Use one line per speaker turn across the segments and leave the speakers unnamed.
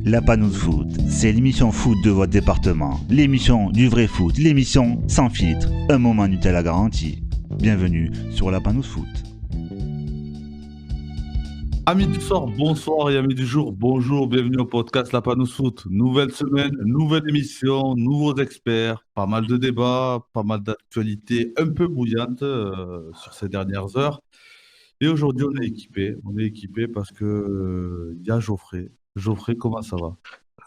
La Panouze Foot, c'est l'émission foot de votre département, l'émission du vrai foot, l'émission sans filtre, un moment Nutella garanti. Bienvenue sur La Panouze Foot.
Amis du soir, bonsoir et amis du jour, bonjour, bienvenue au podcast La Panouze Foot. Nouvelle semaine, nouvelle émission, nouveaux experts, pas mal de débats, pas mal d'actualités un peu bouillantes sur ces dernières heures. Et aujourd'hui, on est équipé parce que y a Geoffrey. Geoffrey, comment ça va?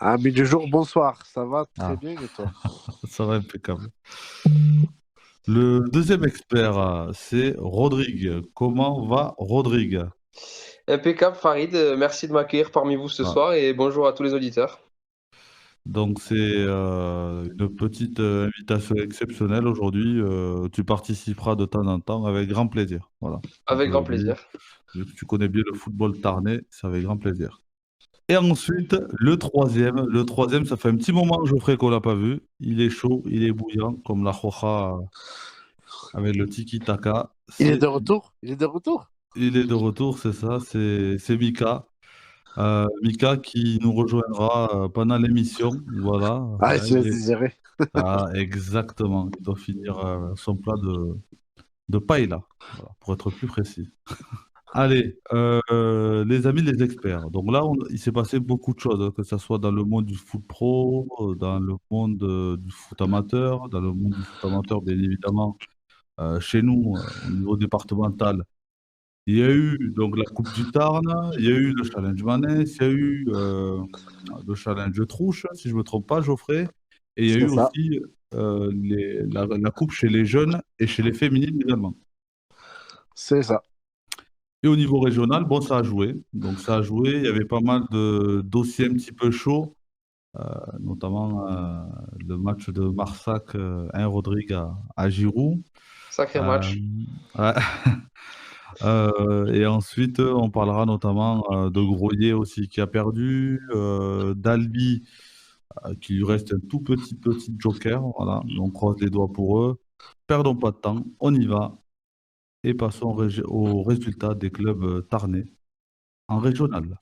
Amis du jour, bonsoir. Ça va très
Ah,
bien et toi?
ça va impeccable. Le deuxième expert, c'est Rodrigue. Comment va Rodrigue?
Impeccable Farid, merci de m'accueillir parmi vous ce
Ah,
soir et bonjour à tous les auditeurs.
Donc c'est une petite invitation exceptionnelle aujourd'hui. Tu participeras de temps en temps avec grand plaisir. Voilà. Donc
Avec grand
aujourd'hui,
plaisir.
vu que tu connais bien le football tarnais, c'est avec grand plaisir. Et ensuite, le troisième. Le troisième, ça fait un petit moment, Geoffrey, qu'on l'a pas vu. Il est chaud, il est bouillant, comme la Roja avec le tiki-taka.
Il est
C'est,
de retour? Il est de retour?
il est de retour, c'est ça, c'est Mika. Mika qui nous rejoindra pendant l'émission. Voilà.
Ah,
Hein,
je vais digérer.
exactement. Il doit finir son plat de paella, voilà, pour être plus précis. Allez, les amis, les experts. Donc là, il s'est passé beaucoup de choses, hein, que ce soit dans le monde du foot pro, dans le monde du foot amateur, dans le monde du foot amateur, bien évidemment, chez nous, au niveau départemental. Il y a eu donc la Coupe du Tarn, il y a eu le Challenge Manès, il y a eu le Challenge Trouche, si je ne me trompe pas, Geoffrey, et il y a
C'est
eu
ça.
aussi la Coupe chez les jeunes et chez les féminines également.
C'est ça.
Et au niveau régional, bon, ça a joué. Donc ça a joué, il y avait pas mal de dossiers un petit peu chauds, notamment le match de Marsac, Rodrigue à Giroud.
Sacré match.
Ouais. Et ensuite, on parlera notamment de Groyer aussi qui a perdu, d'Albi qui lui reste un tout petit joker. Voilà, on croise les doigts pour eux. Perdons pas de temps, on y va et passons aux résultats des clubs tarnais en régional.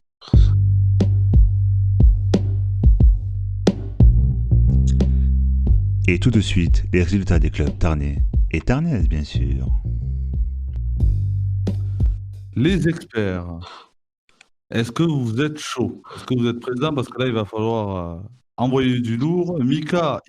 Et tout de suite, les résultats des clubs tarnais et tarnaises, bien sûr.
Les experts, est-ce que vous êtes chaud? Est-ce que vous êtes présents? Parce que là, il va falloir envoyer du lourd. Mika,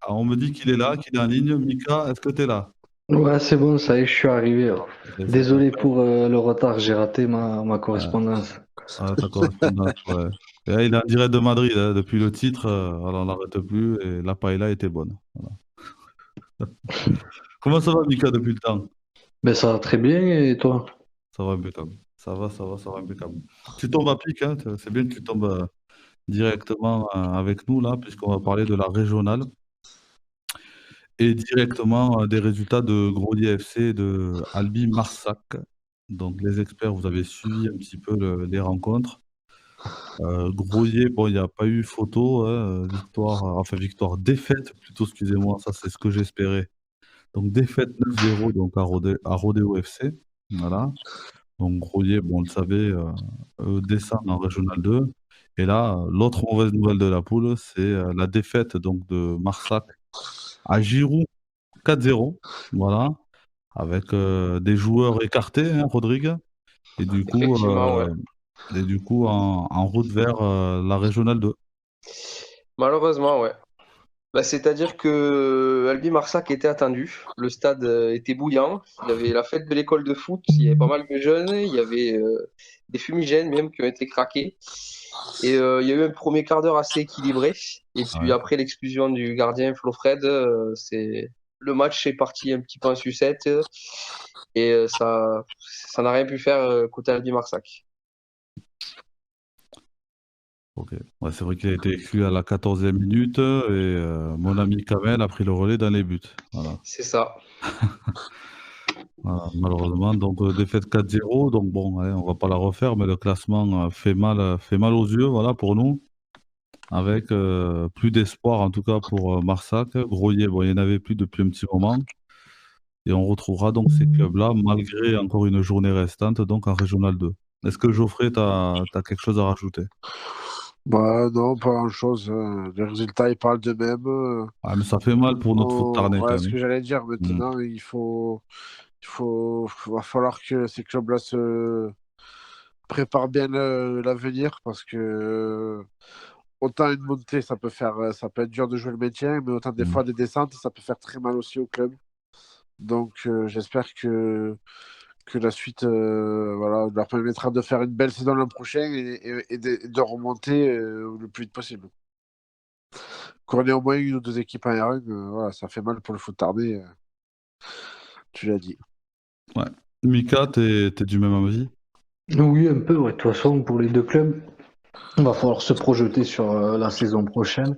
on me dit qu'il est là, qu'il est en ligne. Mika, est-ce que tu es là?
Ouais, c'est bon, ça y est, je suis arrivé.
C'est ça.
Désolé pour le retard, j'ai raté ma correspondance.
Ta correspondance, ouais. Et là, il est en direct de Madrid, hein, depuis le titre, alors on n'arrête plus, et la paella était bonne. Voilà. Comment ça va, Mika, depuis le temps?
Ben, ça va très bien, et toi?
Ça va impeccable. Ça va impeccable. Tu tombes à pic, hein, c'est bien que tu tombes directement avec nous, là, puisqu'on va parler de la régionale, et directement des résultats de Grolier FC et de Albi Marsac. Donc, les experts, vous avez suivi un petit peu les rencontres. Groyer, bon, il n'y a pas eu photo, hein, défaite plutôt, excusez-moi, ça c'est ce que j'espérais. Donc défaite 9-0 donc à Rodeo FC, voilà. Donc Groyer, bon, on le savait, descend en Régional 2. Et là, l'autre mauvaise nouvelle de la poule, c'est la défaite donc de Marsac à Giroud 4-0, voilà, avec des joueurs écartés, hein, Rodrigue. Et du coup,
Effectivement, ouais.
en route vers la Régionale 2.
Malheureusement, ouais. Bah, c'est-à-dire que Albi Marsac était attendu. Le stade était bouillant. Il y avait la fête de l'école de foot. Il y avait pas mal de jeunes. Il y avait des fumigènes même qui ont été craqués. Et il y a eu un premier quart d'heure assez équilibré. Et puis
Ouais.
après l'exclusion du gardien Flofred, le match est parti un petit peu en sucette. Et ça n'a rien pu faire côté Albi Marsac.
Ok. Ouais, c'est vrai qu'il a été exclu à la 14e minute et mon ami Kamel a pris le relais dans les buts. Voilà.
C'est ça.
Voilà, malheureusement, donc défaite 4-0. Donc bon, hein, on va pas la refaire, mais le classement fait mal aux yeux, voilà, pour nous. Avec plus d'espoir, en tout cas pour Marsac. Groyer, bon, il n'y en avait plus depuis un petit moment. Et on retrouvera donc ces clubs-là, malgré encore une journée restante, donc en Régional 2. Est-ce que Geoffrey, tu as quelque chose à rajouter?
Bah non, pas grand-chose. Les résultats, ils parlent d'eux-mêmes.
Ah, mais ça fait mal pour notre foot tarnais
Ouais,
quand
ce
même.
que j'allais dire,
Mm.
maintenant, va falloir que ces clubs-là se préparent bien l'avenir parce que autant une montée, ça peut être dur de jouer le maintien, mais autant des
Mm.
fois des descentes, ça peut faire très mal aussi au club. Donc j'espère que la suite voilà, leur permettra de faire une belle saison l'an prochain et de remonter le plus vite possible. Qu'on ait au moins une ou deux équipes en R1, voilà, ça fait mal pour le foot tardé, tu l'as dit.
Ouais. Mika, t'es du même avis?
Oui, un peu, ouais. De toute façon, pour les deux clubs, il va falloir se projeter sur la saison prochaine.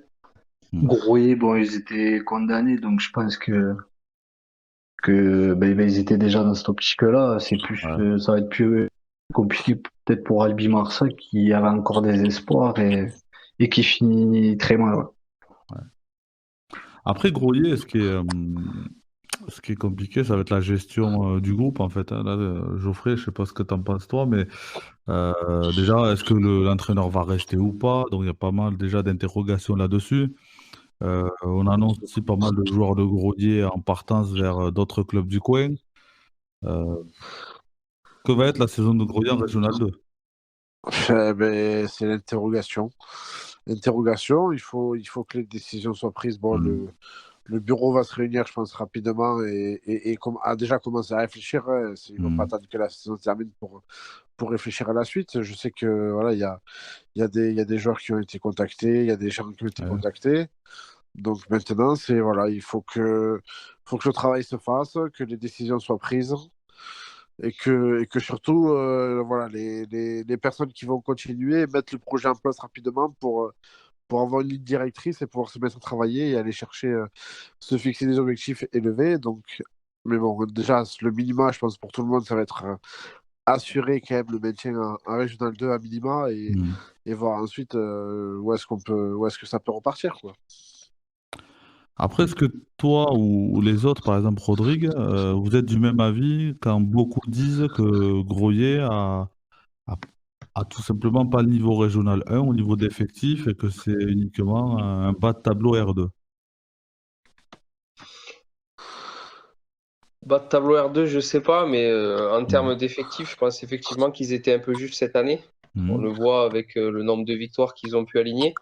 Mm.
Grouillé, bon, ils étaient condamnés, donc je pense que ben, ils étaient déjà dans cette optique-là. C'est plus,
Ouais.
ça va être plus compliqué peut-être pour Albi Marsa qui avait encore des espoirs et qui finit très mal. Ouais.
Après, Groyer, ce qui est compliqué, ça va être la gestion du groupe, en fait, hein. Là, Geoffrey, je sais pas ce que tu en penses toi, mais déjà, est-ce que l'entraîneur va rester ou pas? Donc, il y a pas mal déjà d'interrogations là-dessus. On annonce aussi pas mal de joueurs de Groslier en partance vers d'autres clubs du coin. Euh, que va être la saison de Groslier en Régional 2?
Ben, c'est l'interrogation. L'interrogation, il faut que les décisions soient prises. Bon,
Mm.
le bureau va se réunir, je pense, rapidement a déjà commencé à réfléchir, hein. Ils ne vont pas
Mm.
attendre que la saison se termine pour réfléchir à la suite. Je sais que voilà, il y a des joueurs qui ont été contactés, il y a des gens qui ont été
Ouais.
contactés. Donc maintenant, voilà, il faut que le travail se fasse, que les décisions soient prises et que surtout, voilà, les personnes qui vont continuer mettent le projet en place rapidement pour avoir une ligne directrice et pouvoir se mettre à travailler et aller chercher, se fixer des objectifs élevés. Donc, mais bon, déjà, le minima, je pense, pour tout le monde, ça va être assurer quand même le maintien en Régional 2 à minima
Mm.
et voir ensuite où est-ce que ça peut repartir, quoi.
Après, est-ce que toi ou les autres, par exemple Rodrigue, vous êtes du même avis quand beaucoup disent que Groyer a, a tout simplement pas le niveau régional 1 au niveau d'effectifs et que c'est uniquement un bas de tableau R2?
Bas de tableau R2, je sais pas, mais en
Mm.
termes d'effectifs, je pense effectivement qu'ils étaient un peu justes cette année. On
Mm.
le voit avec le nombre de victoires qu'ils ont pu aligner.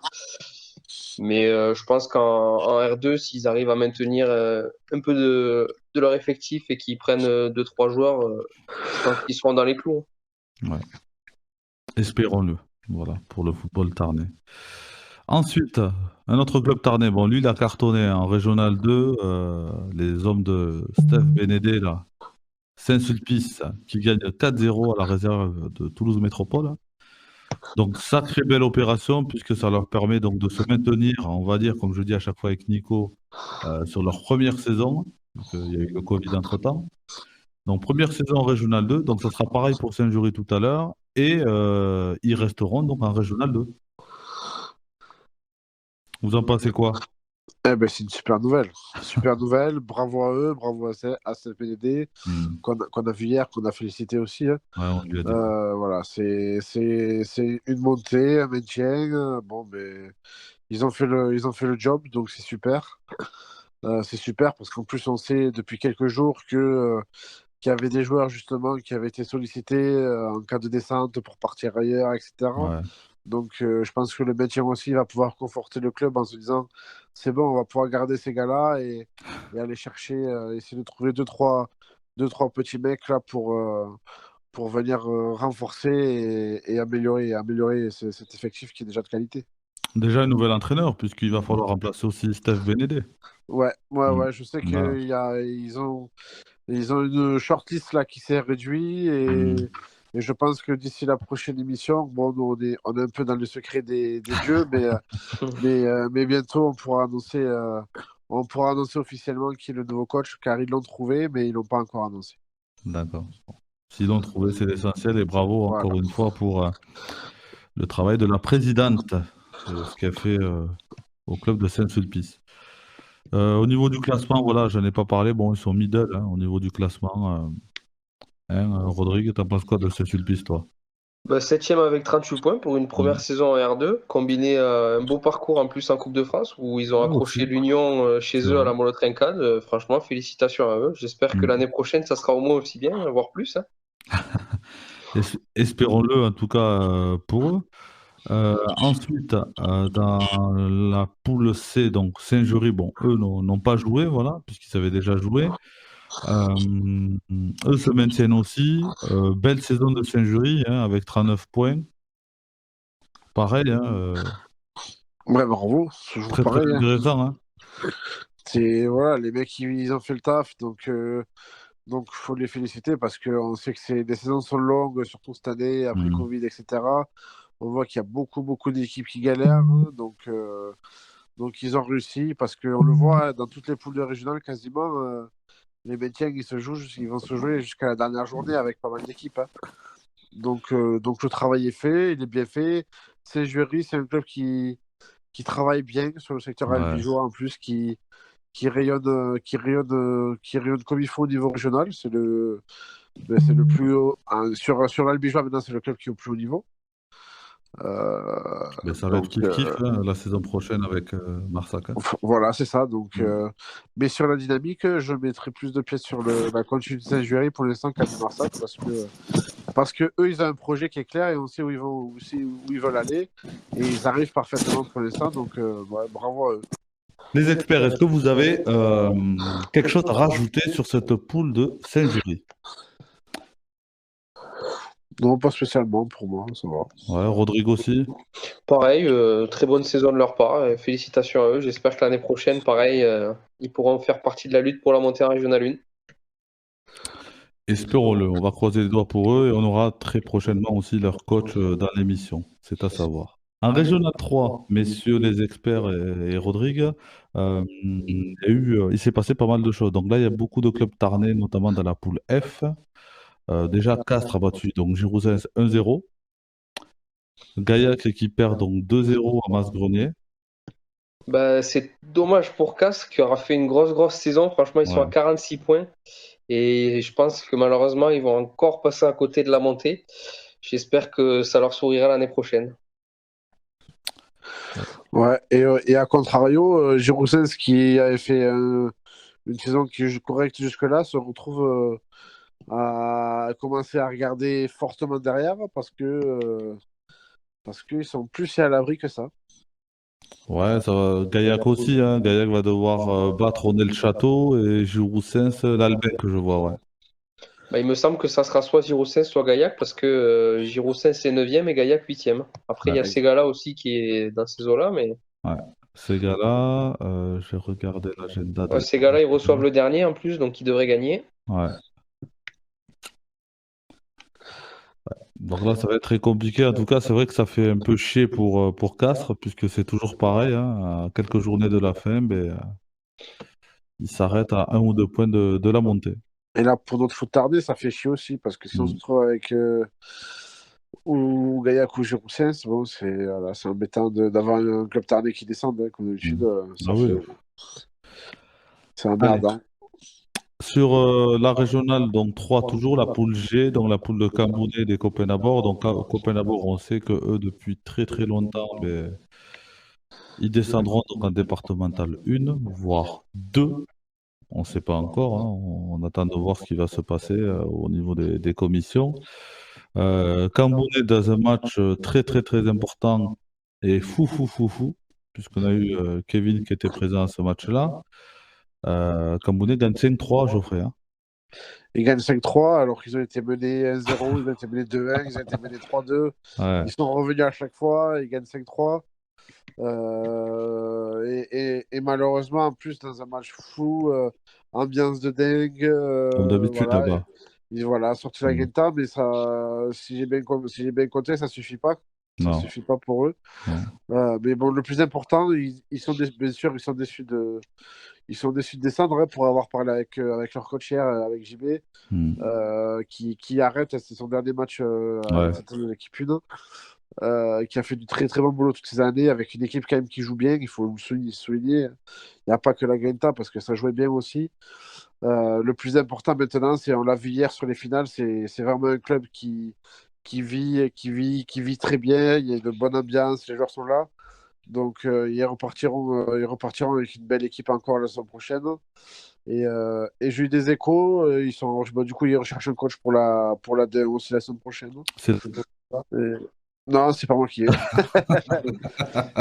Mais je pense qu'en R2, s'ils arrivent à maintenir un peu de leur effectif et qu'ils prennent 2-3 joueurs, je pense qu'ils seront dans les clous.
Ouais. Espérons-le. Voilà, pour le football tarnais. Ensuite, un autre club tarnais. Bon, lui, il a cartonné en Régional 2. Les hommes de Steph Bénédé, là, Saint-Sulpice, qui gagne 4-0 à la réserve de Toulouse Métropole. Donc, sacrée belle opération, puisque ça leur permet donc de se maintenir, on va dire, comme je dis à chaque fois avec Nico, sur leur première saison. Donc, il y a eu le Covid entre-temps. Donc, première saison en Régional 2. Donc, ça sera pareil pour Saint-Jury tout à l'heure. Et ils resteront donc en Régional 2. Vous en pensez quoi?
Eh ben, c'est une super nouvelle. Super nouvelle. Bravo à eux, bravo à CPDD,
Hmm.
qu'on a vu hier, qu'on a félicité aussi, hein.
Ouais, on lui a dit.
Voilà, c'est une montée, un maintien. Bon, mais ils ont fait le job, donc c'est super. C'est super parce qu'en plus, on sait depuis quelques jours qu'il y avait des joueurs justement qui avaient été sollicités en cas de descente pour partir ailleurs, etc.
Ouais.
Donc, je pense que le maintien aussi va pouvoir conforter le club en se disant, c'est bon, on va pouvoir garder ces gars-là et aller chercher, essayer de trouver deux, trois petits mecs là pour venir renforcer et améliorer cet effectif qui est déjà de qualité.
Déjà un nouvel entraîneur, puisqu'il va falloir remplacer aussi Steph Bénédé.
Ouais, ouais,
Hmm.
ouais, je sais
Voilà.
qu'ils ont une shortlist là qui s'est réduite et,
Hmm.
et je pense que d'ici la prochaine émission, bon, nous, on est un peu dans le secret des dieux, mais bientôt on pourra annoncer officiellement qui est le nouveau coach car ils l'ont trouvé, mais ils l'ont pas encore annoncé.
D'accord. S'ils l'ont trouvé, c'est l'essentiel. Et bravo
Voilà.
encore une fois pour le travail de la présidente, ce qu'elle fait au club de Saint-Sulpice. Au niveau du classement, voilà, je n'en ai pas parlé. Bon, ils sont middle hein, au niveau du classement. Rodrigue, t'en penses quoi de Saint-Sulpice, toi?
Bah, 7e avec 38 points pour une première saison en R2, combiné à un beau parcours en plus en Coupe de France, où ils ont
Ouais,
accroché
aussi,
l'Union chez
c'est
eux à
vrai.
la Molotrincade. Franchement, félicitations à eux. J'espère que
Mm.
l'année prochaine, ça sera au moins aussi bien, voire plus, hein.
Espérons-le en tout cas pour eux. Ensuite, dans la poule C, donc Saint-Jury, bon, eux n'ont pas joué, voilà, puisqu'ils avaient déjà joué. Eux se maintiennent aussi. Belle saison de Saint-Jury, hein, avec 39 points. Pareil, hein,
Ouais, bravo, c'est toujours
très très
pareil, hein.
intéressant, hein.
C'est, voilà, les mecs, ils ont fait le taf, donc faut les féliciter parce qu'on sait que les saisons sont longues, surtout cette année, après
Mm.
Covid, etc. On voit qu'il y a beaucoup, beaucoup d'équipes qui galèrent, hein, donc ils ont réussi parce qu'on le voit, hein, dans toutes les poules de régionales, quasiment, les maintiens, ils vont se jouer jusqu'à la dernière journée avec pas mal d'équipes, hein. Donc le travail est fait, il est bien fait. Saint-Jury, c'est un club qui travaille bien sur le secteur
Ouais.
albigeois en plus, qui rayonne comme il faut au niveau régional. C'est le plus haut. Sur l'albigeois, maintenant, c'est le club qui est au plus haut niveau.
Ben, ça va être
Donc,
kiff-kiff, hein, la saison prochaine avec Marsac, hein.
voilà, c'est ça.
Mm.
Mais sur la dynamique, je mettrai plus de pièces sur la continuité de Saint-Jury pour l'instant qu'à Marsac parce que eux, ils ont un projet qui est clair et on sait où ils veulent aller et ils arrivent parfaitement pour l'instant. Donc, ouais, bravo à eux.
Les experts, est-ce que vous avez quelque chose à rajouter sur cette poule de Saint-Jury?
Non, pas spécialement pour moi, ça va.
Ouais, Rodrigo aussi.
Pareil, très bonne saison de leur part. Félicitations à eux. J'espère que l'année prochaine, pareil, ils pourront faire partie de la lutte pour la montée en Régional 1.
Espérons-le. On va croiser les doigts pour eux et on aura très prochainement aussi leur coach dans l'émission. C'est à savoir. En Régional 3, messieurs les experts et Rodrigue, il s'est passé pas mal de choses. Donc là, il y a beaucoup de clubs tarnais, notamment dans la poule F. Déjà, Castres a battu donc Girouzens 1-0. Gaillac qui perd donc 2-0 à Masgrenier.
Bah, c'est dommage pour Castres qui aura fait une grosse saison. Franchement, ils sont à
Ouais.
46 points. Et je pense que malheureusement, ils vont encore passer à côté de la montée. J'espère que ça leur sourira l'année prochaine.
Ouais, et à contrario, Giroussens qui avait fait une saison qui est correcte jusque-là se retrouve à commencer à regarder fortement derrière parce qu'ils sont plus à l'abri que ça.
Ouais, ça va. Gaillac aussi, hein. Gaillac va devoir battre René le Château et Giroux-Sens, l'Albec, je vois, ouais.
Bah, il me semble que ça sera soit Giroussens, soit Gaillac, parce que Giroussens est 9e et Gaillac 8e. Après, il y a
Ouais,
Ségala aussi qui est dans ces eaux-là, mais
ouais. Ces gars-là, je vais regarder l'agenda
ouais,
de.
Ségala, ils reçoivent le dernier en plus, donc ils devraient gagner.
Ouais. Donc là, ça va être très compliqué. En tout cas, c'est vrai que ça fait un peu chier pour Castres, puisque c'est toujours pareil, hein. À quelques journées de la fin, ben, ils s'arrêtent à 1 ou 2 points de la montée.
Et là, pour notre foot tardé, ça fait chier aussi parce que si on se
Mm.
retrouve avec ou Gaillac ou Giroussens, bon, c'est embêtant d'avoir un club tardé qui descend, hein, comme d'habitude.
Mm. Ah oui.
C'est
Allez.
emmerdant.
Sur la régionale, donc 3 toujours, la poule G, donc la poule de Cambounet et des Copenhague. Donc Copenhague, on sait que eux, depuis très très longtemps, ben, ils descendront donc en départemental 1, voire 2. On ne sait pas encore, hein. On attend de voir ce qui va se passer au niveau des commissions. Cambounet dans un match très très très important et fou, puisqu'on a eu Kevin qui était présent à ce match-là. Cambounet gagne 5-3, Geoffrey, hein.
Ils gagnent 5-3 alors qu'ils ont été menés 1-0, ils ont été menés 2-1, ils ont été menés 3-2.
Ouais.
Ils sont revenus à chaque fois, ils gagnent 5-3. Et malheureusement, en plus, dans un match fou, ambiance de dingue,
Comme d'habitude
voilà,
là-bas.
voilà, sorti la
Mm.
Grinta, mais ça, si j'ai bien compté, ça suffit pas. Ça
Non,
suffit pas pour eux.
non.
Mais bon, le plus important, bien sûr, ils sont déçus de descendre, hein, pour avoir parlé avec leur coach hier, avec JB,
Mm.
qui arrête, c'est son dernier match
Ouais.
avec cette équipe 1, qui a fait du très très bon boulot toutes ces années, avec une équipe quand même qui joue bien, il faut le souligner. Il n'y a pas que la Grinta, parce que ça jouait bien aussi. Le plus important maintenant, on l'a vu hier sur les finales, c'est vraiment un club qui vit très bien. Il y a une bonne ambiance, les joueurs sont là. Donc, ils repartiront avec une belle équipe encore la semaine prochaine. Et j'ai eu des échos. Du coup, ils recherchent un coach pour la D1 aussi la semaine prochaine.
C'est
Et- Non, c'est pas moi qui ai.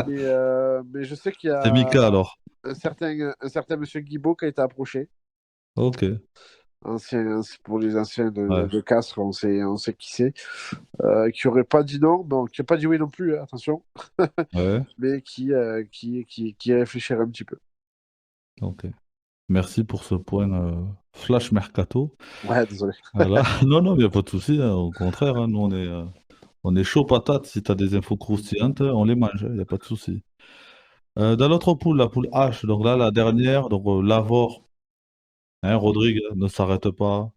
Mais je sais qu'il y
c'est Mika
a
alors.
un certain monsieur Guibault qui a été approché.
Ok.
Pour les anciens
Ouais.
de Castres, on sait qui c'est. Qui aurait pas dit non, bon, qui n'a pas dit oui non plus, hein, attention,
Ouais.
mais qui réfléchirait un petit peu.
Ok. Merci pour ce point flash mercato.
Ouais, désolé.
Voilà. Non, non, il n'y a pas de souci, hein. Au contraire, hein, nous, on est chaud patate. Si tu as des infos croustillantes, on les mange, il n'y a pas de souci. Dans l'autre poule, la poule H, donc là, la dernière, donc Lavore, hein, Rodrigue ne s'arrête pas.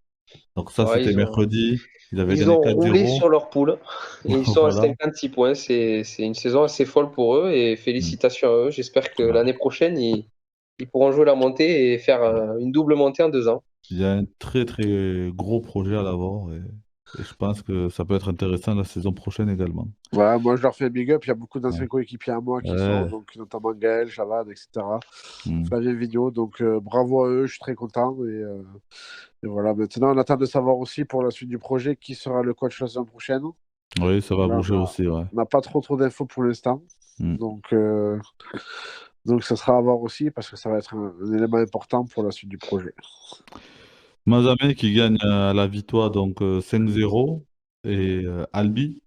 Donc ça,
Ouais,
c'était mercredi. Ils avaient
ils
gagné
ont roulé
4-0.
sur leur poule et ils sont à
Voilà.
56 points. C'est une saison assez folle pour eux et
Mm.
félicitations à eux. J'espère que
Ouais.
l'année prochaine, ils pourront jouer la montée et faire une double montée en 2 ans.
Il y a un très très gros projet à Lavore et je pense que ça peut être intéressant la saison prochaine également.
Voilà, moi je leur fais un big up. Il y a beaucoup d'anciens
Ouais.
coéquipiers à moi qui
Ouais.
sont, donc notamment Gaël, Javad, etc.
Mm.
Flavien Vigneault. Donc bravo à eux, je suis très content. Et voilà, maintenant on attend de savoir aussi pour la suite du projet qui sera le coach la semaine prochaine.
Oui, ça va
Là,
bouger aussi, ouais.
on n'a pas trop d'infos pour l'instant.
Mm.
Donc ça sera à voir aussi parce que ça va être un élément important pour la suite du projet.
Mazamet qui gagne à la victoire donc 5-0 et Albi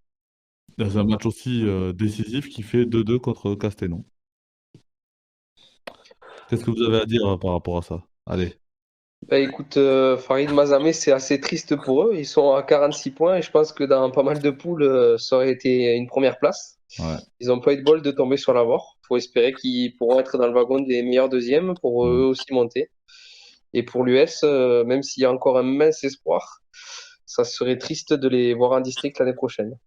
dans un match aussi décisif qui fait 2-2 contre Castelnau. Qu'est-ce que vous avez à dire par rapport à ça? Allez.
Bah, écoute, Farid Mazamet, c'est assez triste pour eux. Ils sont à 46 points et je pense que dans pas mal de poules, ça aurait été une première place.
Ouais.
Ils n'ont pas eu de bol de tomber sur l'Avor. Il faut espérer qu'ils pourront être dans le wagon des meilleurs deuxièmes pour eux aussi monter. Et pour l'US, même s'il y a encore un mince espoir, ça serait triste de les voir en district l'année prochaine.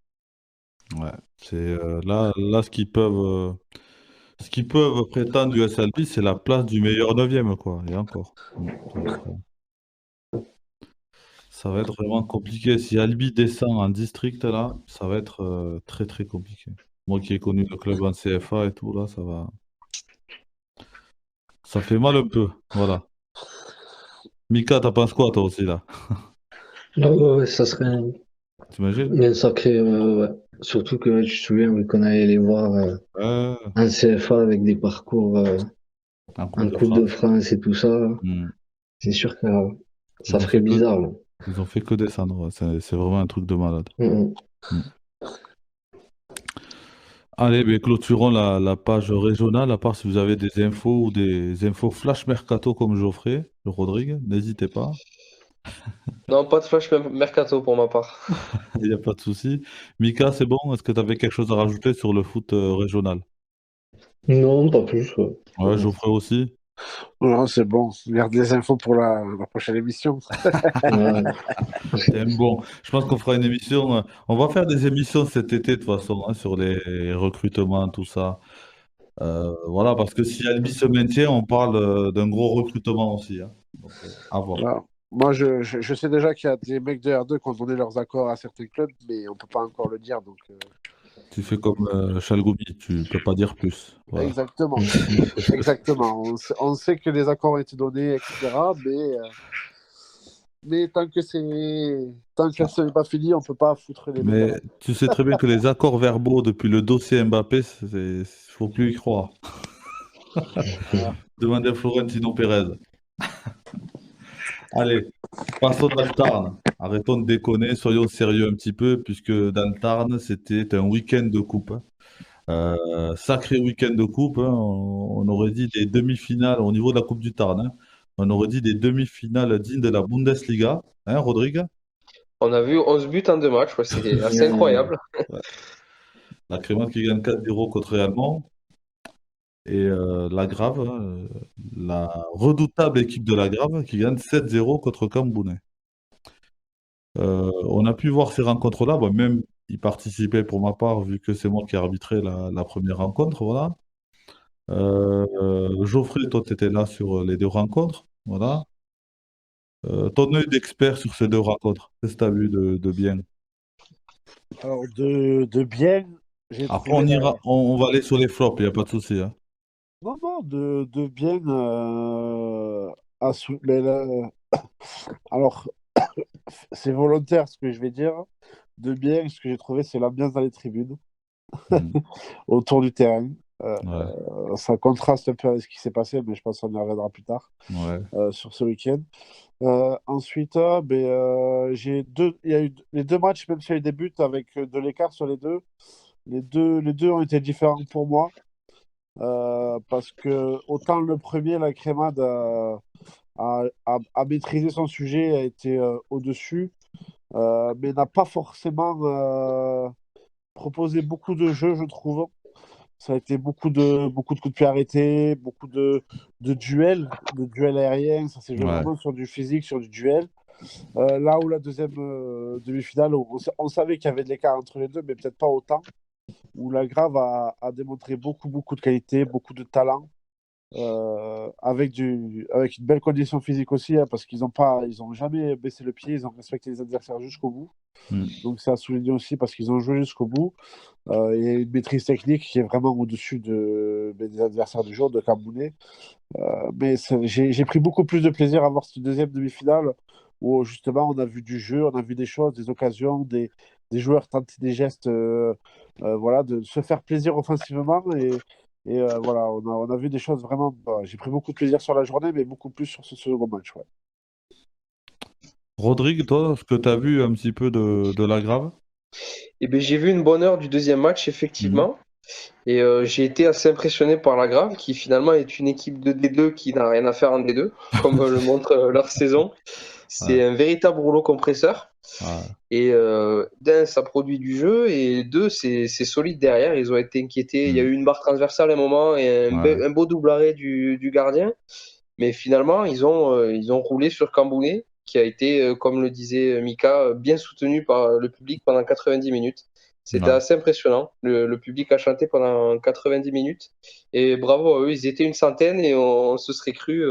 Ouais. C'est là ce qu'ils peuvent prétendre du SLB, c'est la place du meilleur 9e, quoi. Et encore. Donc, ça va être vraiment compliqué. Si Albi descend en district, là, ça va être très, très compliqué. Moi qui ai connu le club en CFA et tout, là, ça fait mal un peu. Voilà. Mika, t'en penses quoi, toi aussi, là?
Ouais, ça serait
T'imagines?
un sacré. Ouais. Surtout que je me souviens oui, qu'on allait les voir en CFA avec des parcours
En
en
Coupe de
Coupe de
France.
France et tout ça.
Hmm.
C'est sûr que
Ils
ça
ont
ferait
fait que-
bizarre. Là.
Ils ont fait que descendre. Ouais. C'est vraiment un truc de malade.
Mhm.
Allez, ben, clôturons la page régionale, à part si vous avez des infos ou des infos flash mercato comme Geoffrey, le Rodrigue, n'hésitez pas,
Non, pas de flash mercato pour ma part.
il n'y a pas de souci. Mika, c'est bon? Est-ce que tu avais quelque chose à rajouter sur le foot régional?
Non, pas plus. Ouais.
Ouais, Geoffrey aussi.
Non, c'est bon. Garde les infos pour la prochaine émission.
Ouais.
C'est bon. Je pense qu'on fera une émission. On va faire des émissions cet été de toute façon hein, sur les recrutements, tout ça. Voilà, parce que si Albi se maintient, on parle d'un gros recrutement aussi. Hein. Donc, à voir.
Voilà. Moi, je sais déjà qu'il y a des mecs de R2 qui ont donné leurs accords à certains clubs, mais on peut pas encore le dire. Donc,
Tu fais comme Chalgoumi, tu peux pas dire plus. Voilà.
Exactement. Exactement. On sait que les accords ont été donnés, etc. Mais tant que ça n'est pas fini, on peut pas foutre les mecs.
Mais tu sais très bien que les accords verbaux depuis le dossier Mbappé, faut plus y croire. Demandez à Florentino Pérez. Allez, passons dans le Tarn. Arrêtons de déconner, soyons sérieux un petit peu, puisque dans le Tarn, c'était un week-end de coupe. Sacré week-end de coupe. Hein. On aurait dit des demi-finales au niveau de la Coupe du Tarn. Hein. On aurait dit des demi-finales dignes de la Bundesliga. Hein, Rodrigue?
On a vu 11 buts en 2 matchs, ouais, c'est assez incroyable.
La Crémate qui gagne 4-0 contre Allemand. Et la Grave, hein, la redoutable équipe de la Grave qui gagne 7-0 contre Cambounet. On a pu voir ces rencontres-là, bon, même y participer pour ma part, vu que c'est moi qui ai arbitré la première rencontre, voilà. Geoffrey, toi, tu étais là sur les deux rencontres, voilà. Ton œil d'expert sur ces deux rencontres, qu'est-ce que tu as vu de bien?
Alors, de bien, j'ai
Après,
trouvé
on va aller sur les flops, il n'y a pas de souci. Hein.
Non, non, de bien. Mais alors, c'est volontaire ce que je vais dire. De bien, ce que j'ai trouvé, c'est l'ambiance dans les tribunes,
Mhm.
autour du terrain. Euh,
Ouais,
Ça contraste un peu avec ce qui s'est passé, mais je pense qu'on y reviendra plus tard
ouais.
sur ce week-end. Ensuite, il y a eu les deux matchs, même s'il y a eu des buts avec de l'écart sur les deux. Les deux ont été différents pour moi. Parce que autant le premier, la Crémade, a maîtrisé son sujet, a été au-dessus, mais n'a pas forcément proposé beaucoup de jeux, je trouve. Ça a été beaucoup de coups de pied arrêtés, de duels aériens. Ça s'est joué
Ouais,
vraiment sur du physique, sur du duel. Là où la deuxième demi-finale, on savait qu'il y avait de l'écart entre les deux, mais peut-être pas autant. Où la Grave a démontré beaucoup de qualité, beaucoup de talent. Avec une belle condition physique aussi, hein, parce ils ont jamais baissé le pied, ils ont respecté les adversaires jusqu'au bout.
mm,
Donc c'est à souligner aussi parce qu'ils ont joué jusqu'au bout. Il y a une maîtrise technique qui est vraiment au-dessus des adversaires du jour, de Camerounais. J'ai pris beaucoup plus de plaisir à voir cette deuxième demi-finale où justement on a vu du jeu, on a vu des choses, des occasions, des joueurs tenter des gestes, voilà, de se faire plaisir offensivement. Voilà, on a vu des choses vraiment. J'ai pris beaucoup de plaisir sur la journée, mais beaucoup plus sur ce second match. Ouais.
Rodrigue, toi, ce que tu as vu un petit peu de la grave?
Et ben, j'ai vu une bonne heure du deuxième match,
Mhm.
effectivement. Et j'ai été assez impressionné par la Grave, qui finalement est une équipe de D2 qui n'a rien à faire en D2, comme le montre leur saison.
Ouais,
C'est un véritable rouleau compresseur.
ouais,
Et d'un, ça produit du jeu, et deux, c'est solide derrière. Ils ont été inquiétés. Il y a
mm,
eu une barre transversale à un moment et
ouais,
un beau double arrêt du gardien. Mais finalement, ils ont roulé sur Cambounet, qui a été, comme le disait Mika, bien soutenu par le public pendant 90 minutes. C'était
ouais.
assez impressionnant. Le public a chanté pendant 90 minutes. Et bravo à eux, ils étaient une centaine et on se serait cru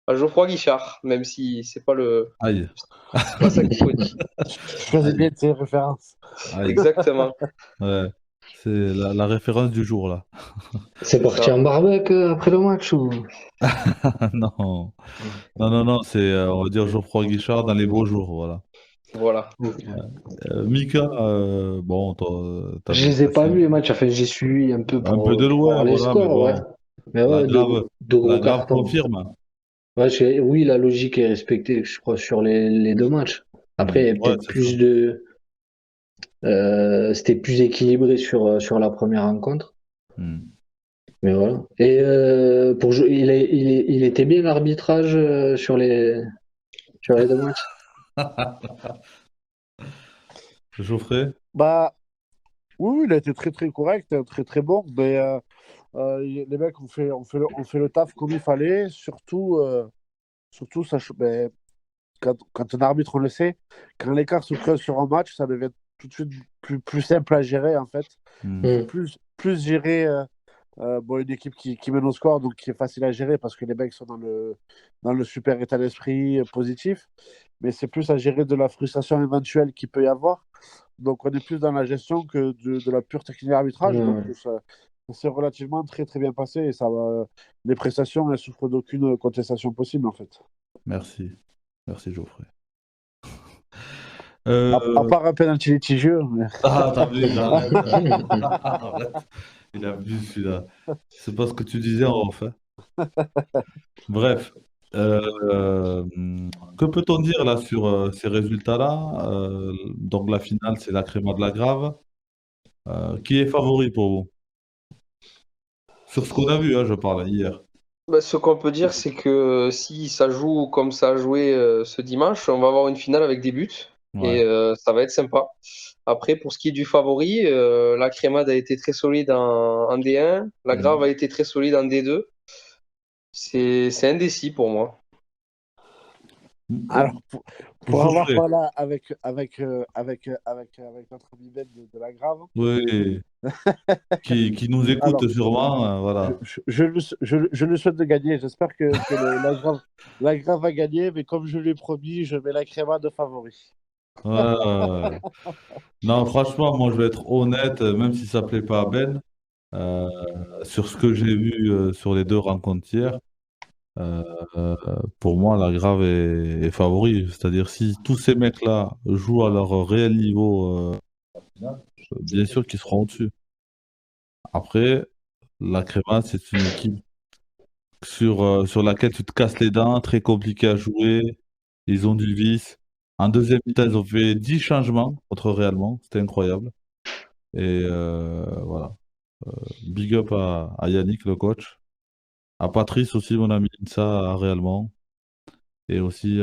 à Geoffroy Guichard, même si
Aïe,
c'est pas ça qu'il faut dire.
Je faisais
aïe,
bien de ces références.
aïe.
Exactement,
Ouais, c'est la référence du jour, là.
C'est
c'est
parti
ça.
en barbecue après le match ou?
Non, non, non, non, c'est, on va dire, Geoffroy Guichard dans les beaux jours, voilà.
Voilà.
Mika, bon, toi, t'as
Je
vu
les ai pas
passer
vus les matchs, enfin j'ai suivi un peu
un peu de
pour voir
loin,
les
voilà, mais
scores, ouais.
bon,
Mais
la
ouais,
grave,
de gros
la grave
cartons.
confirme.
Ouais, oui, la logique est respectée, je crois, sur les deux matchs. Après, il y avait
Ouais,
peut-être
c'est ça.
plus c'était plus équilibré sur la première rencontre.
Hmm.
Mais voilà. Et pour jouer, il était bien l'arbitrage sur les deux matchs.
Geoffrey?
Bah, oui, il a été très correct, très bon. Mais les mecs ont fait le taf comme il fallait. Surtout quand un arbitre, on le sait, quand l'écart se creuse sur un match, ça devient tout de suite plus simple à gérer, en fait. Il
Hmm.
faut plus gérer une équipe qui mène au score, donc qui est facile à gérer parce que les mecs sont dans le super état d'esprit positif. Mais c'est plus à gérer de la frustration éventuelle qu'il peut y avoir. Donc on est plus dans la gestion que de la pure technique d'arbitrage. Donc
Ouais.
ça s'est relativement très bien passé et les prestations, elles souffrent d'aucune contestation possible, en fait.
Merci. Merci, Geoffrey.
À
Euh,
part un penalty litigieux.
Ah, t'as vu, arrête. Arrête. Il a vu celui-là. C'est pas ce que tu disais en off, hein. Bref. Que peut-on dire là sur ces résultats-là? Donc la finale, c'est la Créma de la Grave. Qui est favori pour vous? Sur ce qu'on a vu, hein, je parle hier.
Bah, ce qu'on peut dire, c'est que si ça joue comme ça a joué ce dimanche, on va avoir une finale avec des buts
Ouais.
et ça va être sympa. Après, pour ce qui est du favori, la Crémade a été très solide en D1, la Grave a
Mhm.
été très solide en D2. C'est indécis pour moi.
Alors, pour avoir
Geoffrey,
parlé avec notre ami Ben de la Grave,
oui, qui nous écoute
alors,
sûrement, voilà.
je lui souhaite de gagner. J'espère que la Grave va gagner, mais comme je lui ai promis, je mets la Créma de favori.
Ouais, ouais, ouais. Non, franchement, moi, je vais être honnête, même si ça plaît pas à Ben, euh, sur ce que j'ai vu sur les deux rencontres hier, euh, euh, pour moi, la Grave est favori. C'est-à-dire, si tous ces mecs-là jouent à leur réel niveau, bien sûr qu'ils seront au-dessus. Après, la Créma, c'est une équipe sur laquelle tu te casses les dents, très compliqué à jouer. Ils ont du vice. En deuxième mi-temps, ils ont fait 10 changements contre Real Mans. C'était incroyable. Et voilà. Big up à Yannick, le coach. À Patrice aussi, mon ami Insa, réellement. Et aussi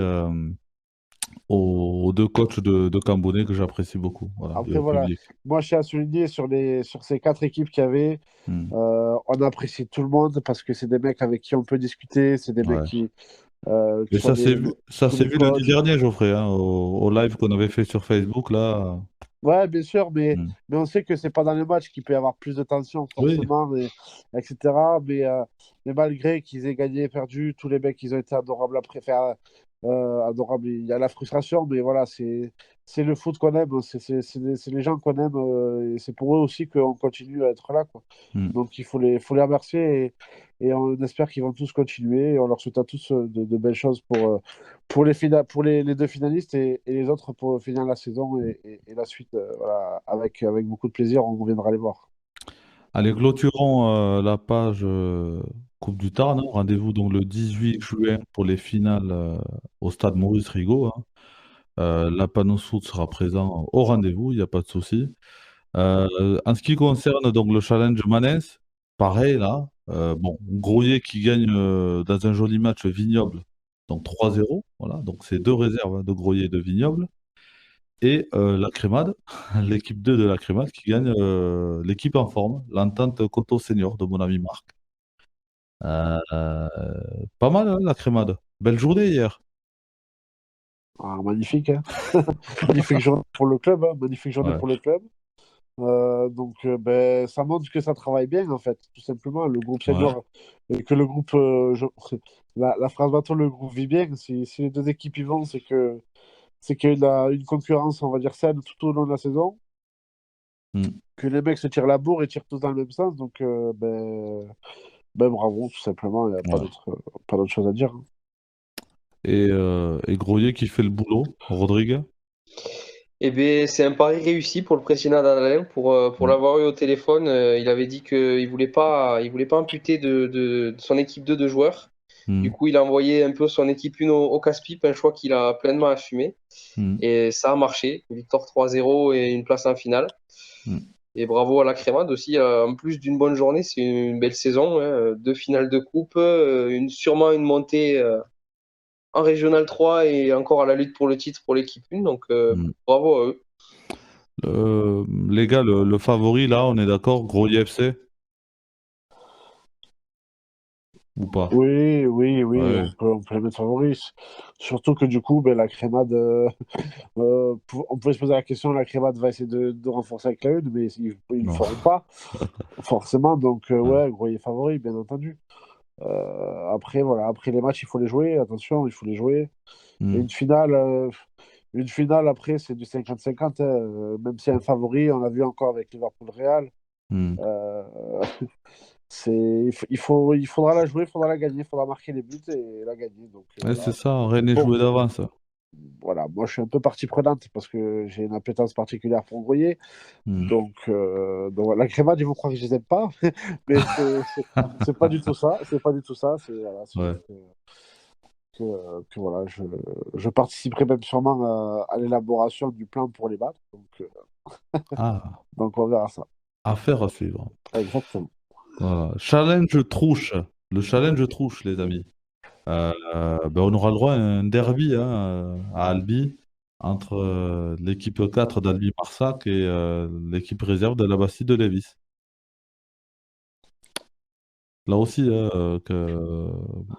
aux deux coachs de Cambonnet que j'apprécie beaucoup. Voilà, et
Après,
au
voilà,
public.
moi, je tiens à souligner sur ces 4 équipes qu'il y avait,
Hmm.
on apprécie tout le monde parce que c'est des mecs avec qui on peut discuter, c'est des mecs
Ouais.
qui
Et
sont
ça
tous
s'est
les
vu lundi
coachs.
dernier, Geoffrey, hein, au live qu'on avait fait sur Facebook, là.
Ouais, bien sûr,
Hmm.
mais on sait que c'est pas dans les matchs qu'il peut y avoir plus de tension,
Oui,
forcément, etc. Mais malgré qu'ils aient gagné et perdu, tous les mecs, ils ont été adorables après faire. Adorables. Il y a la frustration, mais voilà, c'est le foot qu'on aime, c'est les gens qu'on aime, et c'est pour eux aussi qu'on continue à être là, quoi.
hmm.
Donc il faut les remercier et on espère qu'ils vont tous continuer et on leur souhaite à tous de belles choses pour les deux finalistes et les autres pour finir la saison et la suite, voilà, avec beaucoup de plaisir, on viendra les voir.
Allez, clôturons la page Coupe du Tarn, hein. Rendez-vous donc le 18 juin pour les finales au stade Maurice Rigaud, hein. La Panos Foot sera présent au rendez-vous, il n'y a pas de souci. En ce qui concerne donc le challenge Manès, pareil là. Bon, Grouillet qui gagne dans un joli match Vignoble, donc 3-0. Voilà, donc c'est deux réserves, hein, de Grouillet et de Vignoble. Et la Crémade, l'équipe 2 de la Crémade qui gagne l'équipe en forme, l'entente Coto Senior de mon ami Marc. Euh, Pas mal, hein, la Crémade. Belle journée hier.
Ah, magnifique, hein. Magnifique journée pour le club, hein. Magnifique journée
Ouais,
pour le club. Donc, ben, ça montre que ça travaille bien, en fait, tout simplement. Le groupe
ouais.
senior et que le groupe, la phrase bateau, le groupe vit bien. Si les deux équipes y vont, c'est qu'il y a une concurrence, on va dire, saine tout au long de la saison.
Mm.
Que les mecs se tirent la bourre et tirent tous dans le même sens. Donc, ben, bravo, tout simplement. Il n'y a
Ouais.
pas d'autre chose à dire, hein.
Et Grouillet qui fait le boulot, Rodrigue.
Eh bien, c'est un pari réussi pour le président d'Alain. Pour
Mm.
l'avoir eu au téléphone, il avait dit qu'il voulait pas amputer de son équipe 2 de joueurs. Du
Mm.
coup, il a envoyé un peu son équipe 1 au casse-pipe, un choix qu'il a pleinement assumé.
Mm.
Et ça a marché. Une victoire 3-0 et une place en finale.
Mm.
Et bravo à la Crémade aussi. En plus d'une bonne journée, c'est une belle saison, hein. Deux finales de coupe, sûrement une montée en Régional 3 et encore à la lutte pour le titre pour l'équipe 1. Donc,
Mm.
bravo à eux.
Les gars, le favori là, on est d'accord, Grouillet FC ou pas?
Oui, oui, oui,
Ouais.
on peut les mettre favoris. Surtout que du coup, ben, la Crémade, on pouvait se poser la question, la Crémade va essayer de renforcer avec la une, mais ils ne le
Non.
feront pas, forcément. Donc,
Ouais.
ouais, Grouillet favori, bien entendu. Après, voilà, après les matchs, il faut les jouer, attention, il faut les jouer. Et
Mm.
une finale après, c'est du 50-50, hein. Même s'il y a un favori, on l'a vu encore avec Liverpool-Real.
Mm.
Euh, il faudra la jouer, il faudra la gagner, il faudra marquer les buts et la gagner. Donc,
Ouais, c'est
voilà.
ça, rien n'est
Bon,
joué d'avance.
voilà, moi je suis un peu partie prenante parce que j'ai une appétence particulière pour Brouiller.
Mm.
Donc voilà, la crémade, ils vont croire que je les aime pas, mais c'est pas du tout ça. C'est pas du tout ça. C'est voilà, c'est
Ouais.
juste que voilà, je participerai même sûrement à l'élaboration du plan pour les battre.
Ah,
Donc on verra ça.
affaire à suivre.
Exactement.
Voilà. Challenge trouche. Le challenge trouche, les amis. Ben, on aura le droit à un derby, hein, à Albi entre l'équipe 4 d'Albi Marsac et l'équipe réserve de la Bastille de Lévis. Là aussi,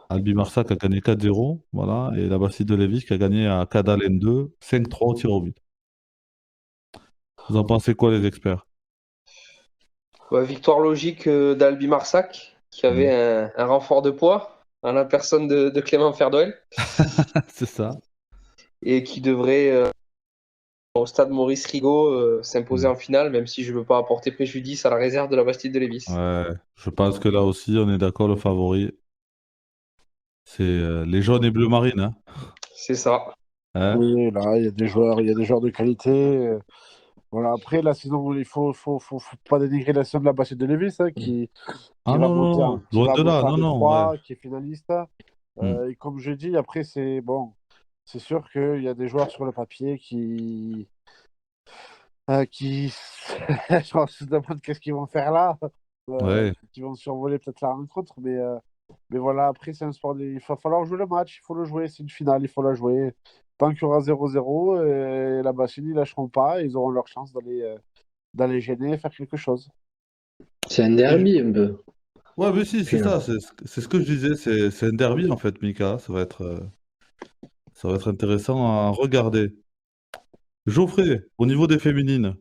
Albi Marsac a gagné 4-0, voilà, et la Bastille de Lévis qui a gagné à Cadal N2 5-3 au tir au but. Vous en pensez quoi, les experts?
Ouais, victoire logique d'Albi Marsac, qui avait
Mm.
un renfort de poids en la personne de Clément Ferdoel,
C'est ça.
et qui devrait au stade Maurice Rigaud s'imposer en finale, même si je ne veux pas apporter préjudice à la réserve de la Bastide de Lévis.
Ouais, je pense que là aussi, on est d'accord, le favori, c'est les jaunes et bleus marines, hein.
C'est ça.
Hein.
Oui, là, il y a des joueurs de qualité. Voilà, après, la saison, il faut pas dénigrer la saison de la Bastide de Lévis, hein,
Ah
va
non, non,
monter
non,
qui
loin
va
de là,
monter en
non, non, ouais.
D3, qui est finaliste.
Hmm.
Et comme je dis, après, c'est bon. C'est sûr qu'il y a des joueurs sur le papier qui genre, se demandent qu'est-ce qu'ils vont faire là,
Ouais,
qui vont survoler peut-être la rencontre, mais voilà, après, c'est un sport, il va falloir jouer le match, il faut le jouer, c'est une finale, il faut la jouer. Tant qu'il y aura 0-0, et la Bassine, ils lâcheront pas, ils auront leur chance d'aller gêner et faire quelque chose.
C'est un derby un peu.
ouais, mais si, c'est
Final.
ça, c'est ce que je disais, c'est un derby en fait, Mika, ça va être intéressant à regarder. Geoffrey, au niveau des féminines,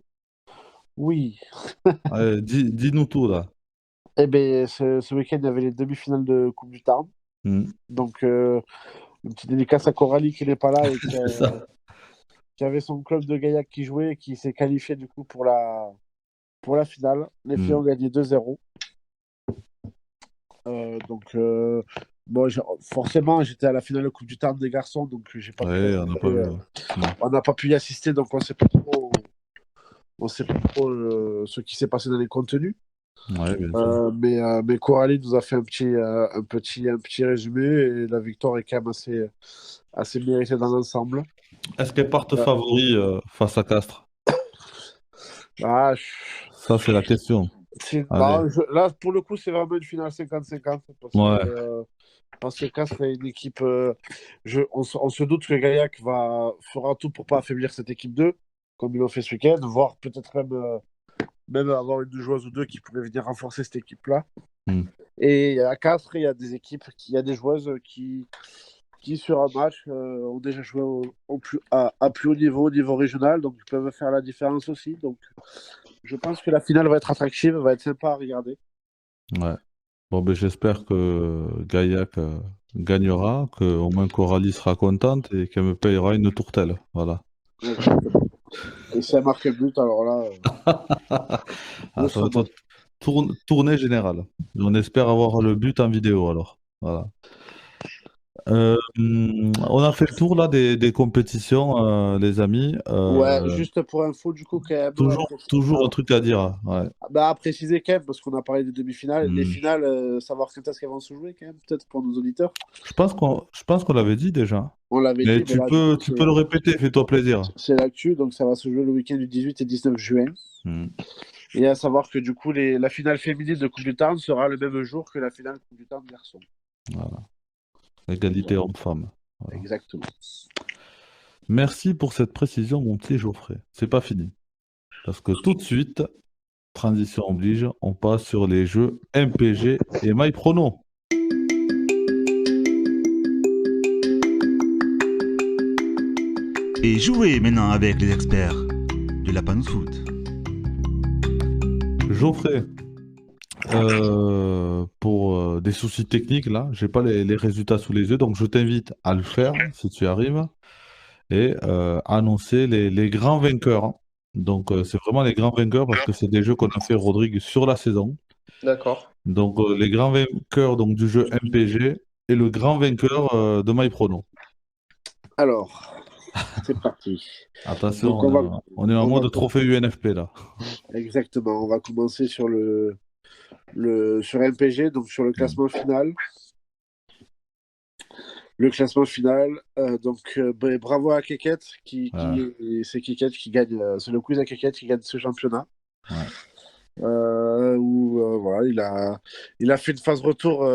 Oui,
allez, dis-nous tout là.
eh bien, ce week-end, il y avait les demi-finales de Coupe du Tarn.
Hmm.
Donc, une petite dédicace à Coralie qui n'est pas là et
C'est ça.
qui avait son club de Gaillac qui jouait et qui s'est qualifié du coup pour la finale. Les filles
Hmm.
ont gagné 2-0. Donc, bon, forcément, j'étais à la finale de Coupe du Tarn des garçons, donc j'ai pas pu
Ouais, on n'a pas vu. Ouais. Hmm.
on n'a pas pu y assister, donc on sait pas trop ce qui s'est passé dans les contenus.
Ouais, bien sûr.
Mais Coralie nous a fait un petit résumé et la victoire est quand même assez méritée dans l'ensemble.
Est-ce qu'elles partent
Euh,
favoris face à Castres?
ah,
Ça, c'est la question. Allez.
non, là, pour le coup, c'est vraiment une finale 50-50
Ouais.
parce que Castres est une équipe. On se doute que Gaillac fera tout pour pas affaiblir cette équipe 2, comme ils l'ont fait ce week-end, voire peut-être même avoir une joueuse ou deux qui pourraient venir renforcer cette équipe-là.
Hmm.
Et à Castres, il y a des équipes, il y a des joueuses qui sur un match, ont déjà joué à plus haut niveau régional, donc ils peuvent faire la différence aussi. Donc, je pense que la finale va être attractive, va être sympa à regarder.
Ouais. Bon, ben, j'espère que Gaillac gagnera, que au moins Coralie sera contente et qu'elle me payera une tourtelle. Voilà.
Et si elle marque le but, alors là,
Ah, ça va être tournée générale. On espère avoir le but en vidéo alors. Voilà. On a fait le tour là des compétitions, les amis.
ouais, juste pour info, du coup, quand même,
Toujours un truc à dire. Hein. Ouais.
bah, à préciser quand même, parce qu'on a parlé des demi-finales, les
Hmm.
finales, savoir quand est-ce qu'elles vont se jouer quand même, peut-être pour nos auditeurs.
Je pense qu'on l'avait dit déjà.
On l'avait
Mais
dit, mais là, du coup,
tu peux le répéter, fais-toi plaisir.
c'est l'actu, donc ça va se jouer le week-end du 18 et 19 juin.
Hmm.
Et à savoir que du coup, la finale féminine de Coupe du Tarn sera le même jour que la finale Coupe du Tarn garçon.
Voilà. Égalité homme-femme. Voilà.
Exactement.
Merci pour cette précision, mon petit Geoffrey. C'est pas fini. Parce que tout de suite, transition oblige, on passe sur les jeux MPG et MyProno.
Et jouez maintenant avec les experts de la Panous Foot.
Geoffrey, pour des soucis techniques, là, j'ai pas les résultats sous les yeux, donc je t'invite à le faire si tu arrives et annoncer les grands vainqueurs. Hein. Donc, c'est vraiment les grands vainqueurs parce que c'est des jeux qu'on a fait, Rodrigue, sur la saison.
D'accord.
Donc, les grands vainqueurs donc, du jeu MPG et le grand vainqueur de MyProno.
Alors, c'est parti.
Attention,
Donc,
on est en
on
mode
va-
trophée UNFP là.
exactement. On va commencer sur sur MPG, donc sur le classement final. Le classement final, bravo à Keket, c'est Keket qui gagne, c'est le quiz à Keket qui gagne ce championnat.
Ouais.
Voilà, il a fait une phase retour,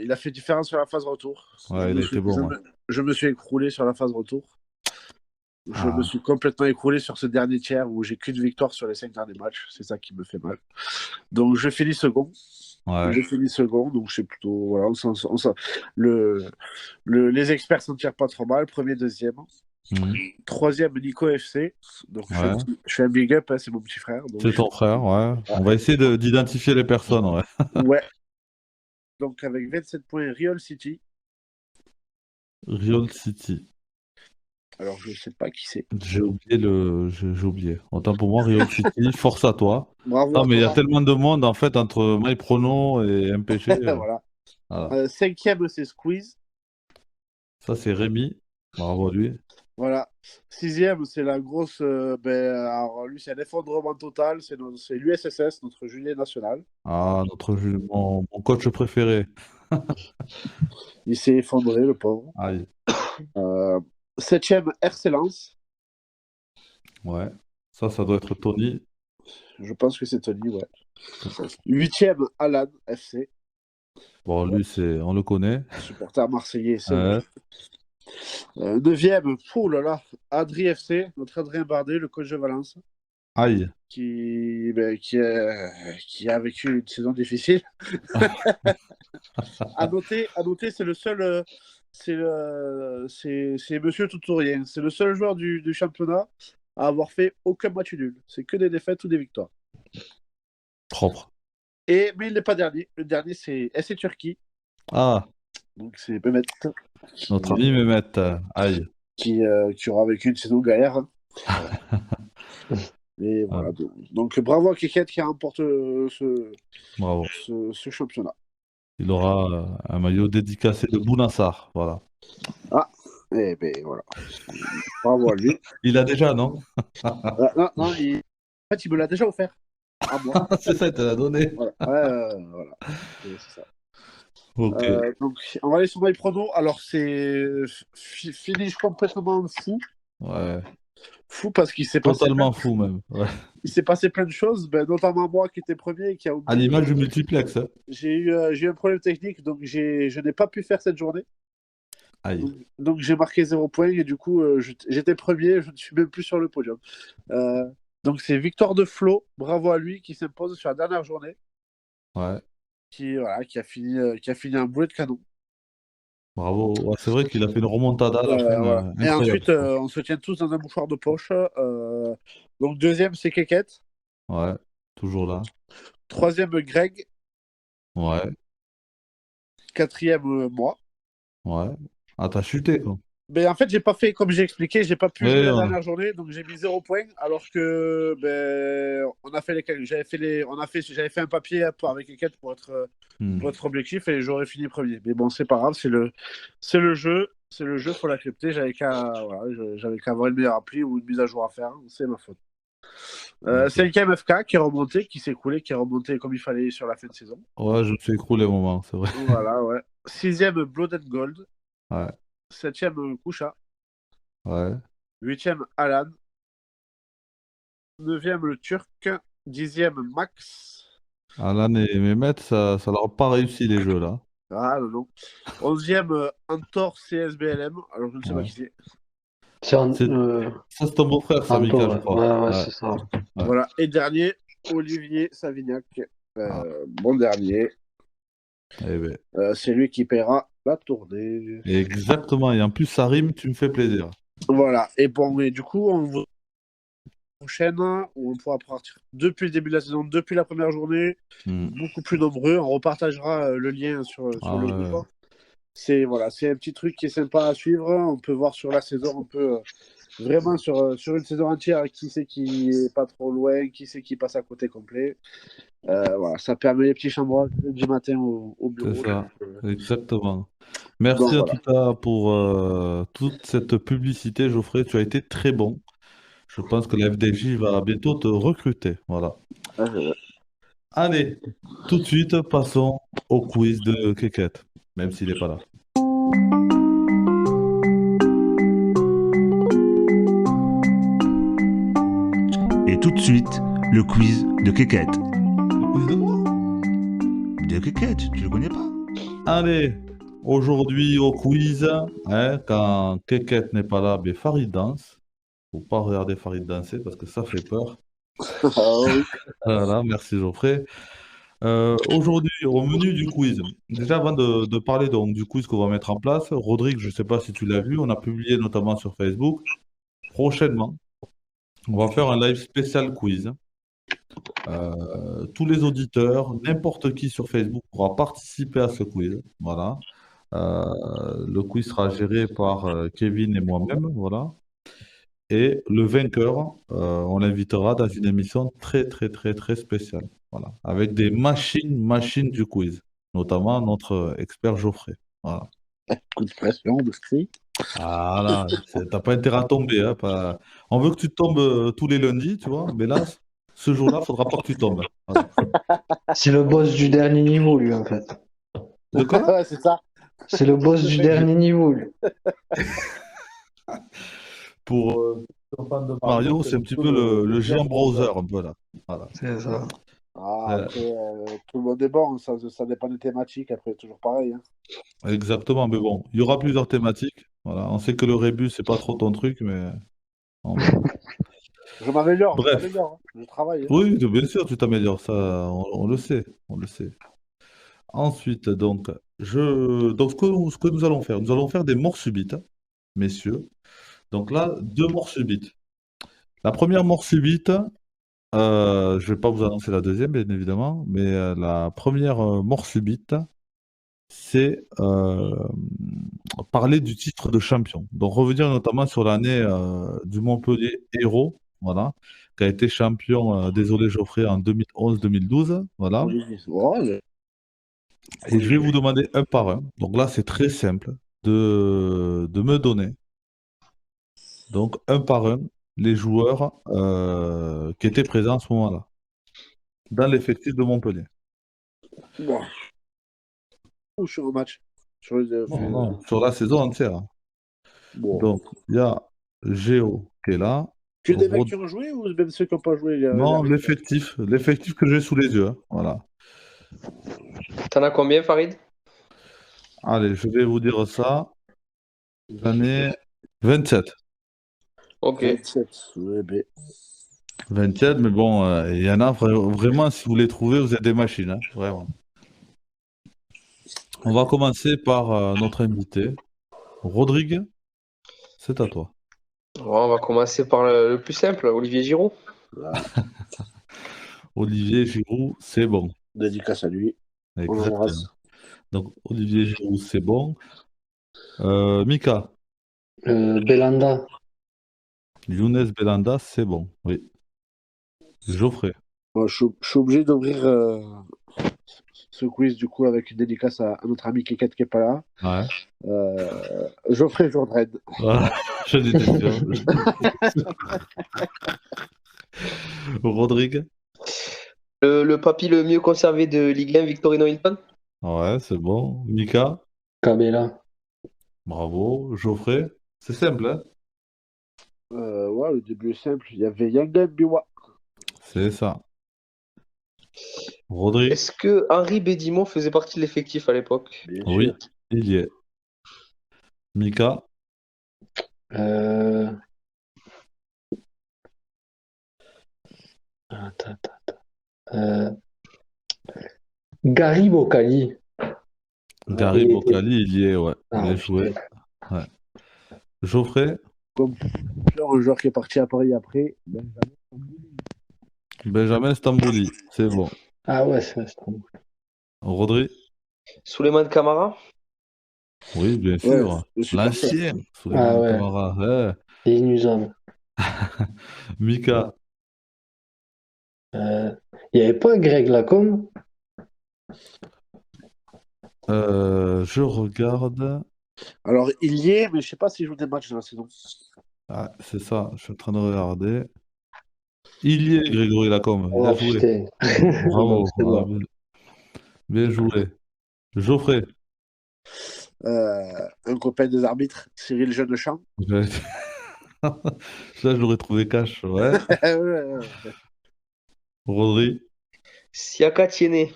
il a fait différence sur la phase retour.
Ouais, il a été bon. Ouais.
Je me suis écroulé sur la phase retour. Je me suis complètement écroulé sur ce dernier tiers où j'ai qu'une victoire sur les 5 derniers matchs. C'est ça qui me fait mal. Donc je finis second.
Ouais.
Je finis second, donc c'est plutôt. Voilà, les experts s'en tirent pas trop mal. Premier, deuxième. Troisième, Nico FC. Donc je fais un big up, hein, c'est mon petit frère.
C'est ton frère, ouais. On va essayer d'identifier les personnes, ouais.
Ouais. Donc avec 27 points, Real City.
Real City.
Alors, je ne sais pas qui c'est.
J'ai oublié. Autant pour moi, Rio City, force à toi.
Bravo
Non,
à
mais il y a
toi.
tellement de monde, en fait, entre MyProno et MPG.
Voilà.
Voilà.
Cinquième, c'est Squeeze.
Ça, c'est Rémi. Bravo à lui.
Voilà. Sixième, c'est la grosse. Alors, lui, c'est un effondrement total. C'est l'USSS, notre juillet national.
Ah, mon coach préféré.
Il s'est effondré, le pauvre.
Aïe.
Septième, Excellence.
Ouais. Ça doit être Tony.
Je pense que c'est Tony, ouais. Huitième, Alan FC.
Bon, lui, on le connaît.
Supporter marseillais, c'est
Ouais.
Neuvième, oh là là, Adri FC, notre Adrien Bardet, le coach de Valence,
Aïe.
qui a vécu une saison difficile. À noter, c'est le seul, c'est Monsieur Tout ou Rien. C'est le seul joueur du championnat à avoir fait aucun match nul. C'est que des défaites ou des victoires.
Propre.
Mais il n'est pas dernier. Le dernier, c'est SC Turquie.
Ah,
Donc c'est Mehmet
notre ami Mehmet. Aïe.
qui aura vécu une saison galère. Et voilà. Donc bravo à Keket qui remporte
Bravo.
ce championnat.
Il aura un maillot dédicacé de Bounassar. Voilà.
Et ben voilà. Bravo à lui.
Il a déjà, non?
Non, en fait, il me l'a déjà offert. À moi.
C'est ça, il te l'a donné.
Voilà. Ouais, voilà. C'est ça.
Ok.
Donc, on va aller sur MyProno. Alors, c'est finish complètement fou.
Ouais.
Fou parce qu'il s'est passé
Totalement fou, même. Ouais.
il s'est passé plein de choses, notamment moi qui étais premier et qui a
À
oublié.
l'image du multiplex. Hein.
J'ai eu un problème technique, donc je n'ai pas pu faire cette journée.
Aïe.
Donc j'ai marqué 0 points et du coup, j'étais premier, je ne suis même plus sur le podium. Donc c'est victoire de Flo, bravo à lui, qui s'impose sur la dernière journée,
Ouais.
qui a fini un boulet de canon.
Bravo. Ouais, c'est vrai qu'il a fait une remontada à la fin.
Voilà. Et
Incroyable.
ensuite, on se tient tous dans un mouchoir de poche. Donc deuxième, c'est Keket.
Ouais. Toujours là.
Troisième, Greg.
Ouais.
Quatrième, moi.
Ouais. Ah, t'as chuté, quoi.
Mais en fait, j'ai pas fait, comme j'ai expliqué, j'ai pas pu jouer
Oui,
la
on a-
dernière journée, donc j'ai mis 0 points, alors que on a fait j'avais fait un papier avec les quêtes pour être objectif et j'aurais fini premier. Mais bon, c'est pas grave, c'est le jeu, faut l'accepter. J'avais qu'à avoir une meilleure appli ou une mise à jour à faire, c'est ma faute.
Ok.
C'est le KMFK qui est remonté, qui s'est écoulé, qui est remonté comme il fallait sur la fin de saison.
Ouais, je me suis écroulé un moment, c'est vrai.
Voilà, ouais. Sixième, Blood and Gold.
Ouais.
Septième, Koucha.
Ouais.
Huitième, Alan. Neuvième, le Turc. Dixième, Max.
Alan et Mehmet, ça leur a pas réussi les jeux, là.
Ah non, non. Onzième, Antor CSBLM. Alors, je ne sais pas
Ouais.
qui c'est.
C'est c'est ton beau-frère, ça, Mika, je crois.
Ouais,
Ouais.
c'est ça.
Ouais.
Voilà. Et dernier, Olivier Savignac. Bon dernier.
Eh ben,
C'est lui qui paiera la tournée.
exactement. Et en plus, ça rime, tu me fais plaisir.
Voilà. Et bon, mais du coup, on vous prochaine où on pourra partir depuis le début de la saison, depuis la première journée, beaucoup plus nombreux. On repartagera le lien sur le groupe. C'est un petit truc qui est sympa à suivre. On peut voir sur la saison, on peut vraiment sur une saison entière qui c'est qui est pas trop loin, qui c'est qui passe à côté complet. Voilà, ça permet les petits chambres du matin au bureau.
C'est ça,
Donc,
exactement. Merci en tout cas pour toute cette publicité, Geoffrey. Tu as été très bon. Je pense que la FDJ va bientôt te recruter. Voilà. Allez, tout de suite, passons au quiz de Keket, même s'il n'est pas là.
Et tout de suite, le quiz de Keket.
Le quiz de quoi?
De Keket, tu le connais pas?
Allez, aujourd'hui au quiz, quand Keket n'est pas là, ben Farid danse. Faut pas regarder Farid danser parce que ça fait peur. Voilà, merci Geoffrey. Aujourd'hui, au menu du quiz, déjà avant de parler donc, du quiz qu'on va mettre en place, Rodrigue, je ne sais pas si tu l'as vu, on a publié notamment sur Facebook. Prochainement, on va faire un live spécial quiz. Tous les auditeurs, n'importe qui sur Facebook pourra participer à ce quiz. Voilà. Le quiz sera géré par Kevin et moi-même. Voilà. Et le vainqueur, on l'invitera dans une émission très, très, très, très spéciale. Voilà. Avec des machines du quiz, notamment notre expert Geoffrey. Voilà.
Coup de pression, de style.
Voilà. T'as pas intérêt à tomber, hein, On veut que tu tombes tous les lundis, tu vois, mais là, ce jour-là, il faudra pas que tu tombes. Voilà.
C'est le boss du dernier niveau, lui, en fait.
De quoi?
Ouais, c'est ça.
C'est le boss du dernier niveau, lui.
Pour les fans de Mario, c'est un petit peu le géant browser, un peu là. Voilà.
C'est ça.
Ah, après, tout le monde est bon, ça dépend des thématiques, après, toujours pareil. Hein.
Exactement, mais bon, il y aura plusieurs thématiques. Voilà. On sait que le rébus, c'est pas trop ton truc, mais on verra.
Je m'améliore,
Bref.
hein. Je travaille. Hein.
Oui, bien sûr, tu t'améliores, ça, on le sait, on le sait. Ensuite, donc, ce que nous allons faire des morts subites, messieurs. Donc là, 2 morts subites. La première mort subite, je vais pas vous annoncer la deuxième, bien évidemment, mais la première mort subite, c'est parler du titre de champion. Donc revenir notamment sur l'année du Montpellier Hérault, voilà, qui a été champion, désolé Geoffrey, en 2011-2012, voilà.
Oui, ouais,
Et je vais vous demander un par un. Donc là, c'est très simple de me donner, donc un par un, les joueurs qui étaient présents à ce moment-là, dans l'effectif de Montpellier.
bon. Ou sur un match. Sur les,
Non, non, sur la saison entière.
bon.
Donc, il y a Géo qui est là.
Que des mecs qui ont joué ou même ceux qui n'ont pas joué
Non, l'effectif que j'ai sous les yeux, hein. Voilà.
T'en as combien, Farid?
Allez, je vais vous dire ça. J'en ai 27.
Ok.
27, ouais, ben.
27, mais bon, il y en a vraiment, si vous les trouvez, vous êtes des machines, hein, vraiment. On va commencer par notre invité. Rodrigue, c'est à toi.
Bon, on va commencer par le plus simple, Olivier Giroud.
Olivier Giroud, c'est bon.
Dédicace à lui.
Exactement. Donc, Olivier Giroud, c'est bon. Mika,
Belanda.
Younes Belanda, c'est bon. Oui. Geoffrey.
Bon, je suis obligé d'ouvrir ce quiz du coup avec une dédicace à notre ami Keket qui n'est pas là.
Ouais.
Geoffrey Jourdain.
Voilà, je l'étais sûr. Rodrigue.
Le papy le mieux conservé de Ligue 1, Victorino Hilton.
Ouais, c'est bon. Mika.
Kabela.
Bravo. Geoffrey. C'est simple, hein?
Ouais, le début est simple. Il y avait Yanga Biwa.
C'est ça. Rodrigue.
Est-ce que Henri Bédimont faisait partie de l'effectif à l'époque?
Bien
Oui,
sûr.
il y est. Mika.
Gary Bocali.
Gary
il était-
Bocali, il y est, ouais.
Ah,
Bien
putain.
joué. Ouais. Geoffrey.
Comme un joueur qui est parti à Paris après.
Benjamin Stambouli, c'est bon.
Ah ouais, c'est trop bon.
Rodrigue.
Souleymane Camara?
Oui, bien
Ouais,
sûr.
je suis
L'ancien.
Ah
Souleymane
ouais.
Camara. Ouais.
C'est inusable.
Mika.
Il n'y avait pas Greg Lacombe?
Je regarde.
Alors, il y est, mais je sais pas s'il joue des matchs dans la saison.
Ah, c'est ça, je suis en train de regarder. Il y est, Grégory Lacombe. Il a
Oh
joué.
putain.
Bravo.
C'est bon.
Ah, bien joué. Geoffrey.
Un copain des arbitres, Cyril Jeunechamp.
Là, je l'aurais trouvé cash. Ouais.
Ouais.
Rodri.
Siaka Tiene.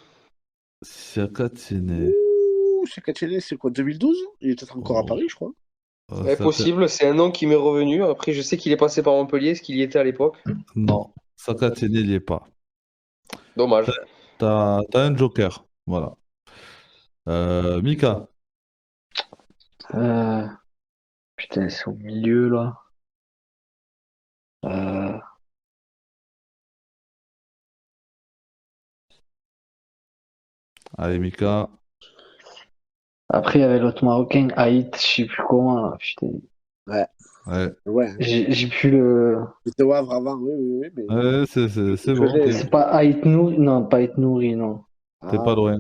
Siaka Tiene.
Ouh, c'est Katiene, c'est quoi, 2012? Il est peut-être encore à Paris, je crois.
Ouais, possible, c'est un nom qui m'est revenu. Après, je sais qu'il est passé par Montpellier, est-ce qu'il y était à l'époque?
Non, Siaka Tiene, il n'y est pas.
Dommage.
T'as un joker. Voilà. Mika.
Putain, c'est au milieu là.
Allez, Mika.
Après, il y avait l'autre Marocain, Haït, je sais plus comment là. Putain.
Ouais.
Ouais,
Ouais,
J'ai plus le.
c'était au Havre avant, oui, mais.
ouais, c'est
Je
bon,
connais.
C'est pas Ait Nouri? Non, pas Ait Nouri, non.
t'es pas
Ah,
loin.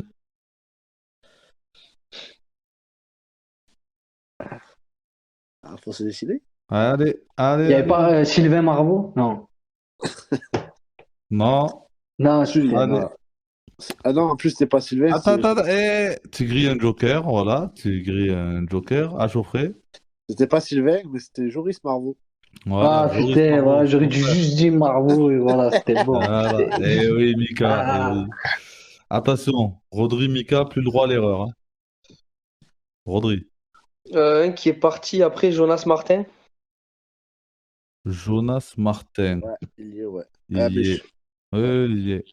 faut se décider.
Allez, allez,
Il y avait
allez.
pas Sylvain Marveau? Non.
Non,
Non,
allez.
non.
Ah non, en plus, c'était pas Sylvain,
Attends, tu grilles un joker, voilà, tu grilles un joker à Geoffrey.
c'était pas Sylvain, mais c'était Joris Marveau.
Voilà,
Ah
Joris
putain,
Marveau,
voilà, j'aurais
ton
dû
frère.
juste dire Marveau et voilà, c'était bon.
Voilà, eh oui, Mika, eh
Ah,
oui. Attention, Rodri, Mika, plus le droit à l'erreur, hein. Rodri,
Un qui est parti après Jonas Martin.
Jonas Martin,
Ouais, il y est, ouais. Ah,
il
mais
y est. Oui, il y est.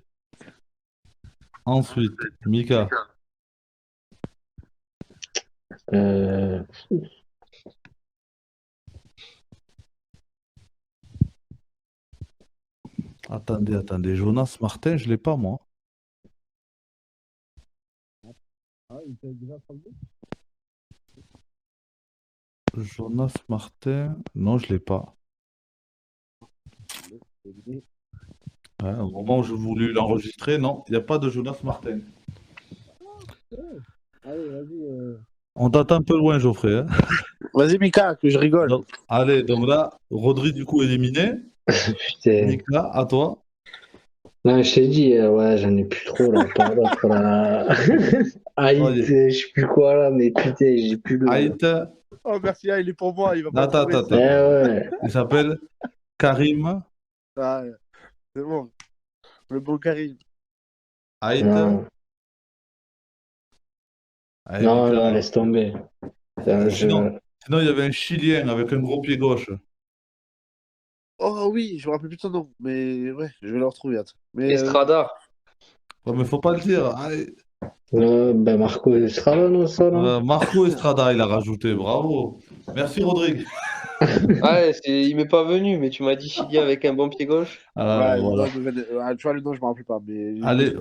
Ensuite, Mika,
euh,
attendez, Jonas Martin, je l'ai pas, moi. Jonas Martin, non, je l'ai pas. Ouais, au moment où j'ai voulu l'enregistrer, non, il n'y a pas de Jonas Martin.
Allez, vas-y.
On date un peu loin, Geoffrey, hein.
Vas-y, Mika, que je rigole.
Allez, donc là, Rodri, du coup, éliminé.
putain.
Mika, à toi.
Non, je t'ai dit, ouais, j'en ai plus trop là. Par contre, là.
Oh,
Haït, je sais plus quoi là, mais putain, j'ai plus le.
Haït.
Oh, merci, il est pour moi, il va pas
Attends,
trouver.
attends,
Eh
attends.
ouais.
Il s'appelle Karim
Ah, c'est bon. Le bon Karim.
Haït.
Non,
Allez,
non,
Mika.
non, laisse tomber.
Sinon, sinon, il y avait un Chilien avec un gros pied gauche.
Oh oui, je me rappelle plus de son nom, mais ouais, je vais le retrouver. Attends. Mais
Estrada.
Ouais, mais faut pas le dire. Allez.
Ben Marco Estrada, non, ça, non?
Marco Estrada, il a rajouté. Bravo. Merci, Rodrigue.
Ouais, il m'est pas venu, mais tu m'as dit Chilien avec un bon pied gauche.
ouais,
Voilà.
tu vois, le nom, je me rappelle pas. Mais
Allez,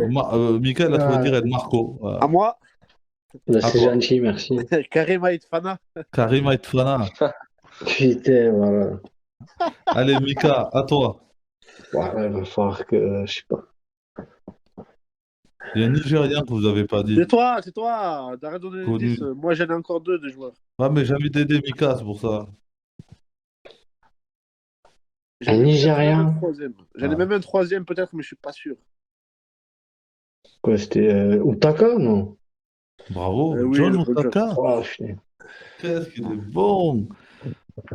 Mika, il a trouvé
Ah,
direct Marco. Voilà.
à moi,
ben,
À
c'est
toi.
gentil, merci.
Karim Aïtfana.
Karim Aitfana.
Putain, voilà.
Allez, Mika, à toi.
Ouais, il va falloir que, je sais pas.
Il y a un Nigérien que vous n'avez pas dit.
C'est toi. T'arrêtes de donner des
Connu.
indices. Moi, j'en ai encore deux de joueurs.
Ah, mais j'ai envie d'aider Mika, c'est pour ça.
J'en
Un
ai peut-être même
Nigérien?
un troisième. J'en ai
Ah.
même un troisième, peut-être, mais je suis pas sûr.
Quoi, c'était Utaka, non?
Bravo.
Oui,
John
le coach.
Otaka.
Oh, putain.
Qu'est-ce qu'il est bon.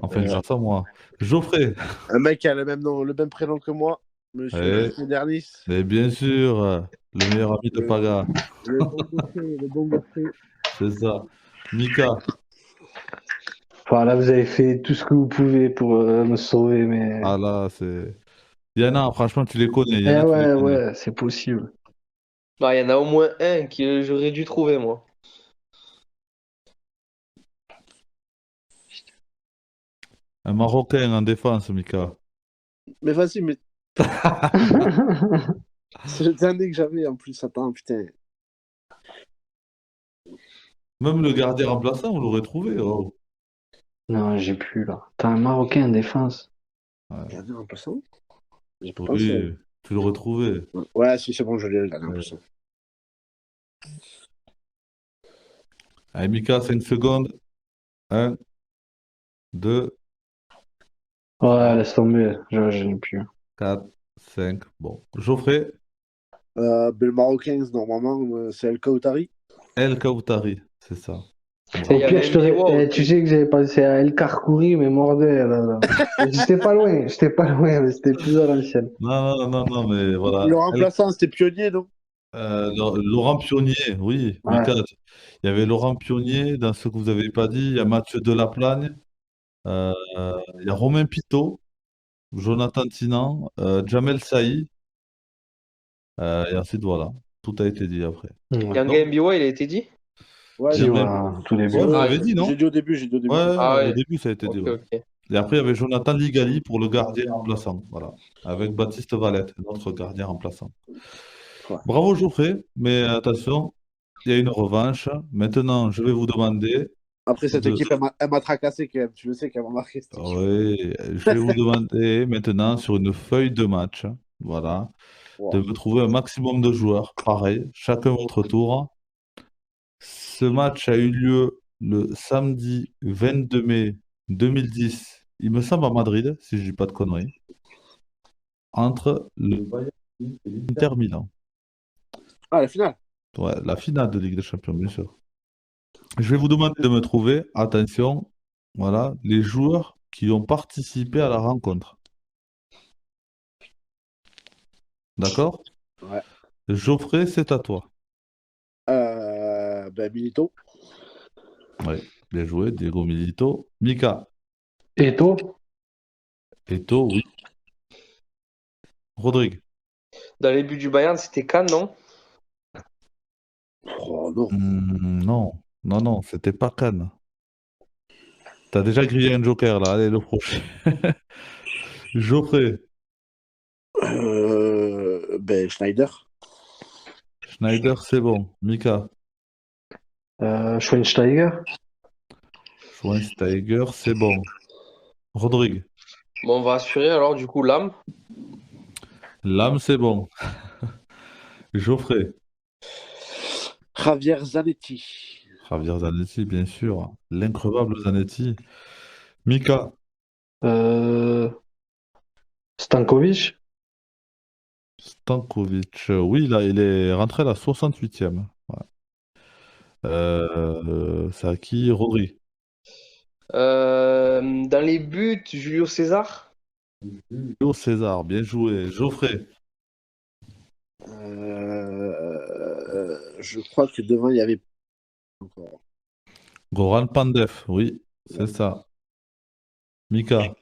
Enfin, grâce à moi. Geoffrey.
Un mec qui a le même nom, le même prénom que moi, Monsieur
Eh,
Modernis.
mais bien sûr, le meilleur ami de Paga.
Le bon Godfrey.
C'est ça. Mika.
Enfin, là, vous avez fait tout ce que vous pouvez pour me sauver, mais.
Ah là, c'est. Il y en a, franchement, tu les connais. Il y en
Eh
a, tu les
ouais,
connais.
ouais, c'est possible.
Bah, il y en a au moins un que j'aurais dû trouver, moi.
Un Marocain en défense, Mika.
Mais vas-y, mais c'est le dernier que j'avais en plus. Attends, putain.
Même le gardien remplaçant, on l'aurait trouvé. Oh.
Non, j'ai plus là. T'as un Marocain en défense.
Gardien remplaçant? J'ai pas
Oui,
pensé.
tu l'aurais trouvé.
Ouais, si c'est bon, je l'ai, le gardien remplaçant.
Allez, Mika, 5 secondes. 1, 2,
Ouais, laisse tomber. Je n'ai plus.
4, 5. Bon. Geoffrey,
Ben, le Marocain, normalement, c'est El Kaoutari.
El Kaoutari, c'est ça.
Il y
Au
avait
pire, je te...
Mbiwa
eh,
aussi.
tu sais que j'avais pensé à El Karkouri, mais mordait là. J'étais pas loin, mais c'était plus à l'ancienne.
Non, mais voilà.
Le remplaçant, c'était Pionnier, non?
Laurent Pionnier, oui,
Ouais.
Mika. Il y avait Laurent Pionnier, dans ce que vous n'avez pas dit, il y a Mathieu Delaplagne, il y a Romain Pitot, Jonathan Tinan, Jamel Saï, et ensuite voilà, tout a été dit après.
Ouais.
Yanga Mbiwa, il a été dit?
Ouais,
Si,
j'ai-
voilà, tout début.
Ouais, vous
Ah,
l'avez dit, non?
j'ai dit au début, j'ai dit au début.
Ouais,
Ah ouais.
au début ça a été dit.
Ok,
Ouais.
ok.
Et après, il y avait Jonathan Ligali pour le gardien remplaçant, voilà, avec Baptiste Valette, notre gardien remplaçant.
Ouais.
Bravo Geoffrey, mais attention, il y a une revanche. Maintenant, je vais vous demander
Après, cette
de...
équipe, elle m'a tracassé quand même. Tu le sais qu'elle m'a marqué cette équipe.
Oui, je vais vous demander maintenant sur une feuille de match, hein, voilà, de
Wow.
me trouver un maximum de joueurs. Pareil, chacun votre tour. Ce match a eu lieu le samedi 22 mai 2010, il me semble à Madrid, si je dis pas de conneries, entre le Bayern Munich et l'Inter Milan.
Ah, la finale.
Ouais, la finale de Ligue des Champions, bien sûr. Je vais vous demander de me trouver, attention, voilà, les joueurs qui ont participé à la rencontre. D'accord?
Ouais.
Geoffrey, c'est à toi.
Ben, Milito.
Oui, bien joué, Diego Milito. Mika,
Eto'o.
Eto'o, oui. Rodrigue.
Dans les buts du Bayern, c'était Cannes, non?
Oh non.
Non, non, non, c'était pas Cannes. T'as déjà grillé un joker là, allez, le prochain. Geoffrey,
Ben, Schneider.
Schneider, c'est bon. Mika,
Schweinsteiger.
Schweinsteiger, c'est bon. Rodrigue,
Bon, on va assurer alors du coup l'âme.
Lame, c'est bon. Geoffrey,
Javier Zanetti.
Javier Zanetti, bien sûr. L'increvable Zanetti. Mika,
Euh, Stankovic.
Stankovic, oui, là, il est rentré à la 68e. Ouais. C'est à qui? Rodri.
Dans les buts, Julio César.
Julio César, bien joué. Geoffrey,
Je crois que devant, il y avait encore.
Goran Pandev, oui, c'est ça. Mika,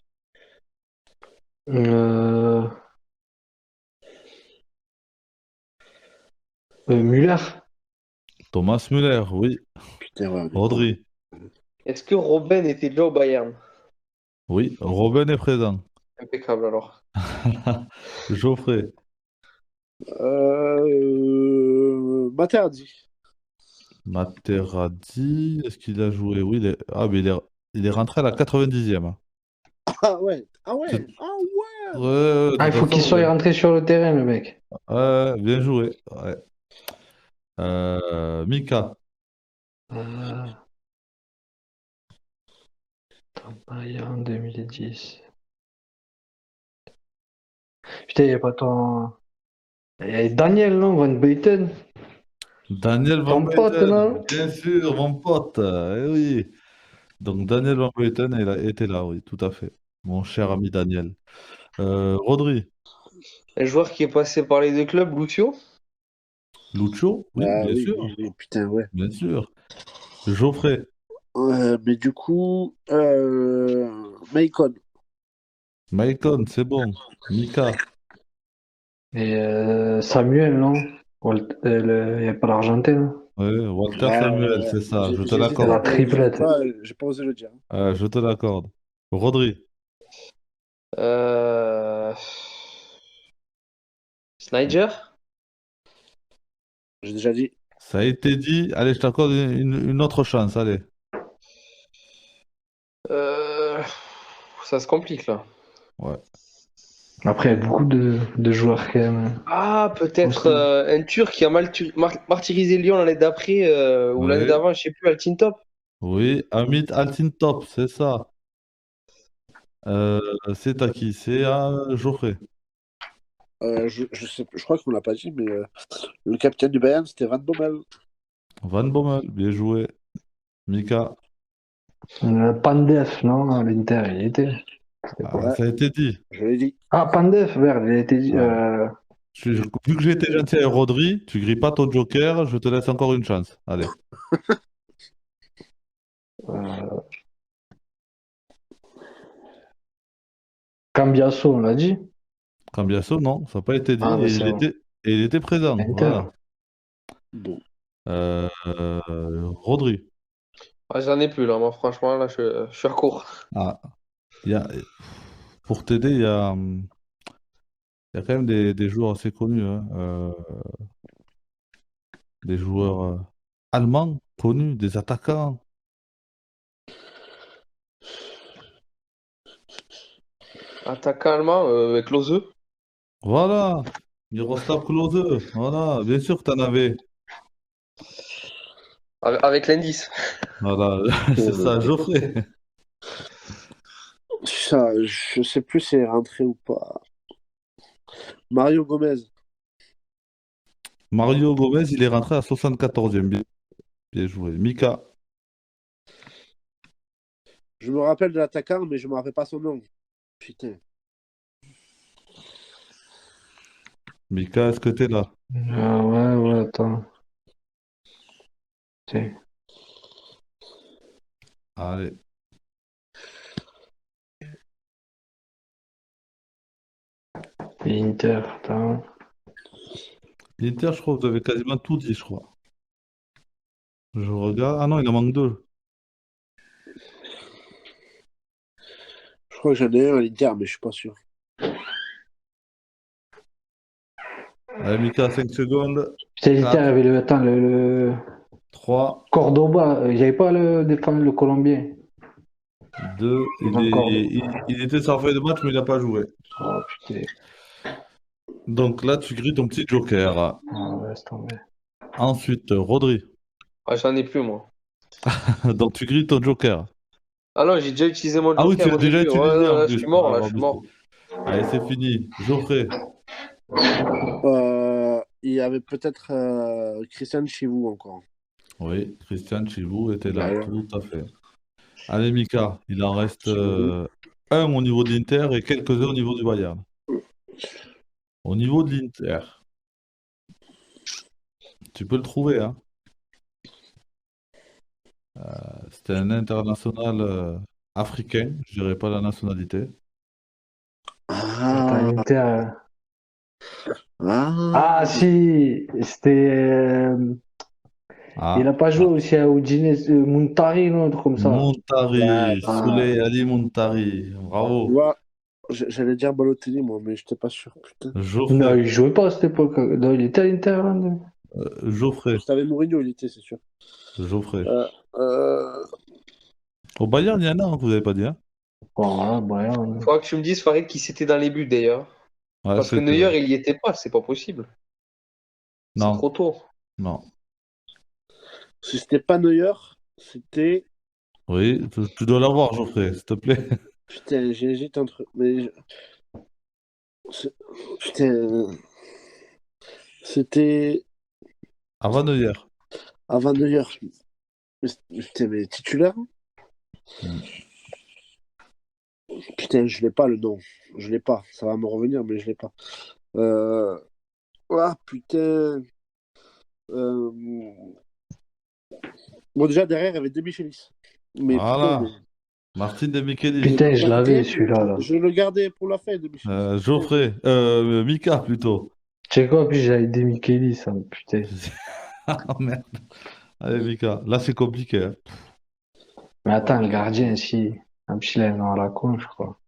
Euh, Müller.
Thomas Müller, oui.
Putain, ouais, on est con.
Rodri,
Est-ce que Robben était déjà au Bayern?
oui. Robin est présent.
Impeccable alors.
Geoffrey,
Materazzi.
Materazzi, est-ce qu'il a joué? Oui, ah, mais il est rentré à la 90e.
Ah ouais. Ah
C'est-
ouais. Ah ouais.
Ouais, ouais, de
Ah, il
toute
faut qu'il
façon,
soit rentré sur le terrain, le mec.
ouais, bien joué. Ouais. Mika,
Euh, Bayern 2010. Putain, il n'y a pas ton. Il y a Daniel, non? Van Buyten.
Daniel Van
Ton pote,
Buyten,
non?
bien sûr, mon pote. Eh oui. Donc Daniel Van Buyten était là, oui, tout à fait. Mon cher ami Daniel. Rodri,
Un joueur qui est passé par les deux clubs, Lucio.
Lucho, oui,
Ah
bien
oui,
sûr,
oui, oui, putain, ouais.
bien sûr. Geoffrey,
Mais du coup, Maicon.
Maicon, c'est bon. Mika,
Et Samuel, non? Il n'y a pas l'Argentin.
ouais, Walter
Ouais, ouais,
Samuel,
ouais.
c'est ça, je te
J'hésite
C'est la
avec,
l'accorde.
mais
triplette.
j'ai pas osé le dire.
Je te l'accorde. Rodri,
Euh... Snyder.
J'ai déjà dit.
ça a été dit. Allez, je t'accorde une autre chance, allez.
Euh, Ça se complique là.
Ouais.
Après, il y a beaucoup de joueurs quand même.
Ah, peut-être
Aussi.
un Turc qui a martyrisé Lyon l'année d'après ou l'année
Ouais.
d'avant, je sais plus, Altintop.
Oui, Amit Altintop, c'est ça. Euh, c'est à qui? C'est à Geoffrey.
Je crois qu'on l'a pas dit, mais le capitaine du Bayern, c'était Van Bommel.
Van Bommel, bien joué. Mika,
Pandef, non? À l'Inter, il y était.
Ouais,
ça a été dit.
je l'ai dit.
Ah, Pandef, merde, il a été dit.
Ouais. Vu que j'ai été gentil avec Rodri, tu grilles pas ton joker, je te laisse encore une chance. Allez.
Euh, Cambiasso, on l'a dit.
Cambiasso, non, ça n'a pas été dit.
Ah, mais
Et
c'est
il
bon.
était, et il était présent.
Inter.
Voilà.
Bon.
Rodri.
Ah, j'en ai plus là, moi franchement, là je suis à court.
Ah, il y a, pour t'aider, il y a quand même des joueurs assez connus, hein. Des joueurs allemands connus, des attaquants.
Attaquant allemand avec Klose.
Voilà, Miroslav Klose. Voilà, bien sûr que t'en avais.
Avec l'indice.
Voilà, c'est ça, Geoffrey.
Ça, je sais plus si elle est rentrée ou pas. Mario Gomez.
Mario Gomez, il est rentré à 74e. Bien joué. Mika.
Je me rappelle de l'attaquant, mais je me rappelle pas son nom. Putain.
Mika, est-ce que t'es là?
Ah ouais, attends. Tiens.
Allez.
Inter, attends.
L'Inter, je crois que vous avez quasiment tout dit, je crois. Je regarde. Ah non, il en manque deux.
Je crois que j'en ai un à l'Inter, mais je suis pas sûr.
Allez, Mika, 5 secondes.
Putain, l'Inter
4,
avait attends, le
3,
Cordoba, il n'y avait pas le défenseur, le Colombien.
2. Il était sur la feuille de match, mais il n'a pas joué.
Oh putain.
Donc là, tu grilles ton petit joker.
Ah, laisse tomber.
Ensuite, Rodri.
Ah, j'en ai plus, moi.
Donc tu grilles ton joker.
Ah non, j'ai déjà utilisé mon
Ah oui, tu
joker
l'as
au
déjà
début.
utilisé
Ouais,
en
là,
plus.
je suis mort,
Ah,
là,
bon,
je suis mort.
Allez, c'est fini. Geoffrey.
Il y avait peut-être Christian Chivou encore.
Oui, Christian Chivou était là.
Ouais.
Tout à fait. Allez, Mika, il en reste
Chivou.
un au niveau de l'Inter et quelques-uns au niveau du Bayern. Au niveau de l'Inter, tu peux le trouver, hein. C'était un international africain, je dirais pas la nationalité.
Attends,
Ah,
l'Inter.
ah.
Ah si, c'était. Il n'a pas joué aussi à Udinese, Montari, non, un truc comme ça.
Montari,
Ah.
Souley Ali Montari, bravo.
Ouais, j'allais dire Balotelli, moi, mais j'étais pas sûr. Putain.
Non,
Geoffrey,
il jouait pas à cette époque. Non, il était à l'Inter, là, non.
Geoffrey,
C'était avec Mourinho, il était, c'est sûr.
Geoffrey.
Euh,
Au Bayern, il y en a, hein, que vous n'avez pas dit, hein?
Bon, voilà, Bayern.
Faudra que tu me dises, Farid, qui c'était dans les buts, d'ailleurs.
Ouais,
Parce que
c'est
Neuer, il y était pas, c'est pas possible. C'est
Non,
trop tôt.
non.
Si c'était pas Neuer, c'était.
Oui, tu dois l'avoir, Geoffrey, s'il te plaît.
Putain, j'hésite entre. c'est- Putain. C'était
Avant Neuer.
avant Neuer. Putain, mais titulaire?
Mm.
Putain, je l'ai pas le nom. Je l'ai pas. Ça va me revenir, mais je l'ai pas. Ah, putain. Euh, Bon, déjà, derrière, il y avait De Michelis. Mais
Voilà.
putain,
Martin de Michelis.
Putain, je l'avais, celui-là, là.
je le gardais pour la fin, De Michelis.
Geoffrey, Mika plutôt.
Tu sais quoi, en plus, j'avais des Micheli, ça, putain.
Ah merde. Allez, Mika, là c'est compliqué, hein.
Mais attends, le gardien, si. Un petit là, dans la con, je crois.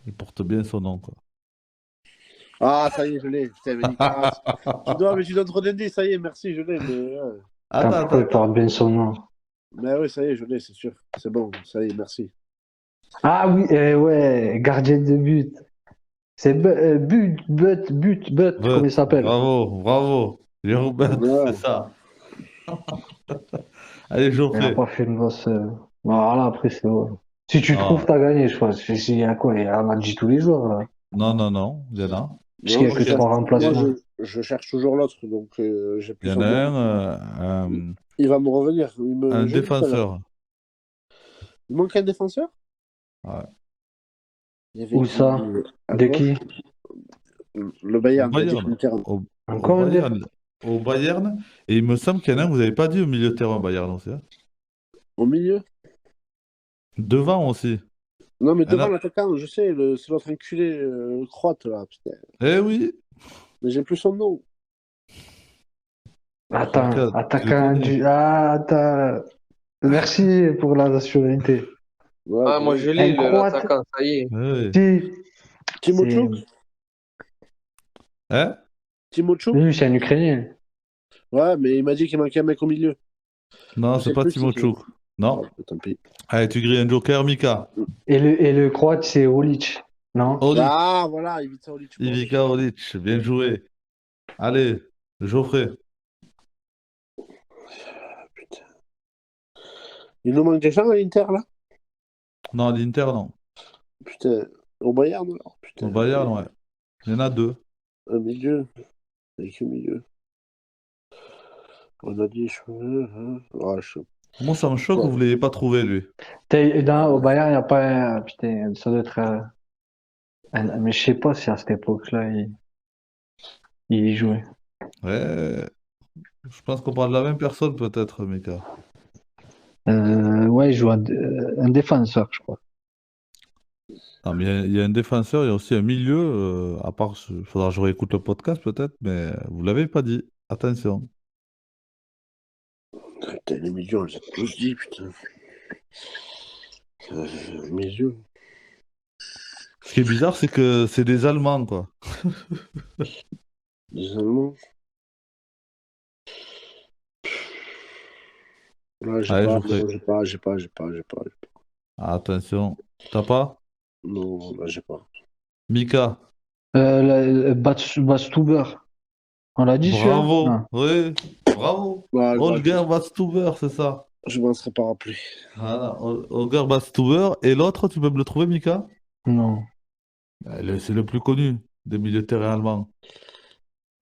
Il porte bien son nom, quoi.
Ah, ça y est, je l'ai. Putain, mais Nicolas, tu donnes trop d'indices, ça y est, merci, je l'ai.
Putain, pourquoi il porte bien son nom?
Mais oui, ça y est, je l'ai, c'est sûr. C'est bon, ça y est, merci.
Ah oui, ouais, gardien de but. C'est but, comment il s'appelle?
Bravo. Jérôme Bett,
Ouais.
c'est ça. Allez,
Il n'a
Geoffrey.
pas fait une grosse. Voilà, après, c'est bon. Si tu
Ah.
trouves, t'as gagné, je pense. Il y a quoi? Il y a un match tous les jours, là.
Non, il y en a.
Parce qu'il y a que 3 remplacements.
Moi, je cherche toujours l'autre, donc j'ai
Il
plus
y en
son
a
nom. Il va me revenir.
un
j'ai vu tout à l'heure.
défenseur.
Il manque un défenseur?
Ouais.
Il y avait
Où
qui,
ça?
à
De
gauche
qui?
Le Bayern.
Au Bayern.
Encore un
Bayern. Au Bayern. Et il me semble qu'il y en a un que vous n'avez pas dit au milieu de terrain, Bayern aussi, hein.
Au milieu?
Devant aussi.
Non, mais devant
a-
l'attaquant, je sais, c'est l'autre enculé croate, là, putain.
Eh oui.
Mais j'ai plus son nom.
Attends,
Regarde,
attaquant
je le connais.
du. Ah, attends. Merci pour la nationalité.
Ouais,
Ah, moi, je l'ai,
Un Croate.
l'attaquant, ça y est.
Oui.
Si.
Timo Tchouk?
Hein?
Timo Tchouk?
Lui, c'est un Ukrainien.
Ouais, mais il m'a dit qu'il manquait un mec au milieu.
Non,
Je
c'est
sais
pas
plus
Timo
c'est qui.
Tchouk. Non?
Ah, tant pis.
Allez, tu grilles un joker, Mika.
Et le croate, c'est Olic. Non?
Olic,
Ah, voilà, Ivica Olic.
Ivica Olic, bien joué. Allez, Geoffrey.
Putain. Il nous manque des gens à l'Inter, là?
Non, l'Inter, non.
Putain. Au Bayern, alors? Putain.
Au Bayern, ouais. Il y en a deux.
Un milieu. Avec un milieu. On a dit... Ah,
Moi, ça me choque que vous ne l'ayez pas trouvé, lui.
Au Bayern, il n'y a pas un. Putain, ça doit être. Mais je sais pas si à cette époque-là, il y jouait.
Ouais. Je pense qu'on parle de la même personne, peut-être, Mika.
Ouais, il joue un défenseur, je crois.
Non, mais il y a un défenseur, il y a aussi un milieu. À part, il faudra que je réécoute le podcast, peut-être, mais vous ne l'avez pas dit. Attention.
Putain, les milieux, on les a tous dit, putain. Milieu.
Ce qui est bizarre, c'est que c'est des Allemands, quoi.
Les Allemands. Là,
Allez,
non,
Geoffrey.
j'ai pas.
Attention. T'as pas?
Non, là, j'ai pas.
Mika.
Bastuber. On l'a dit, celui-là?
Bravo.
Non.
Oui, bravo.
Ouais,
Holger Badstuber, c'est ça.
je m'en serais pas rappelé.
Voilà, Holger Badstuber. Et l'autre, tu peux me le trouver, Mika?
Non.
C'est le plus connu des milieux de terrain allemands.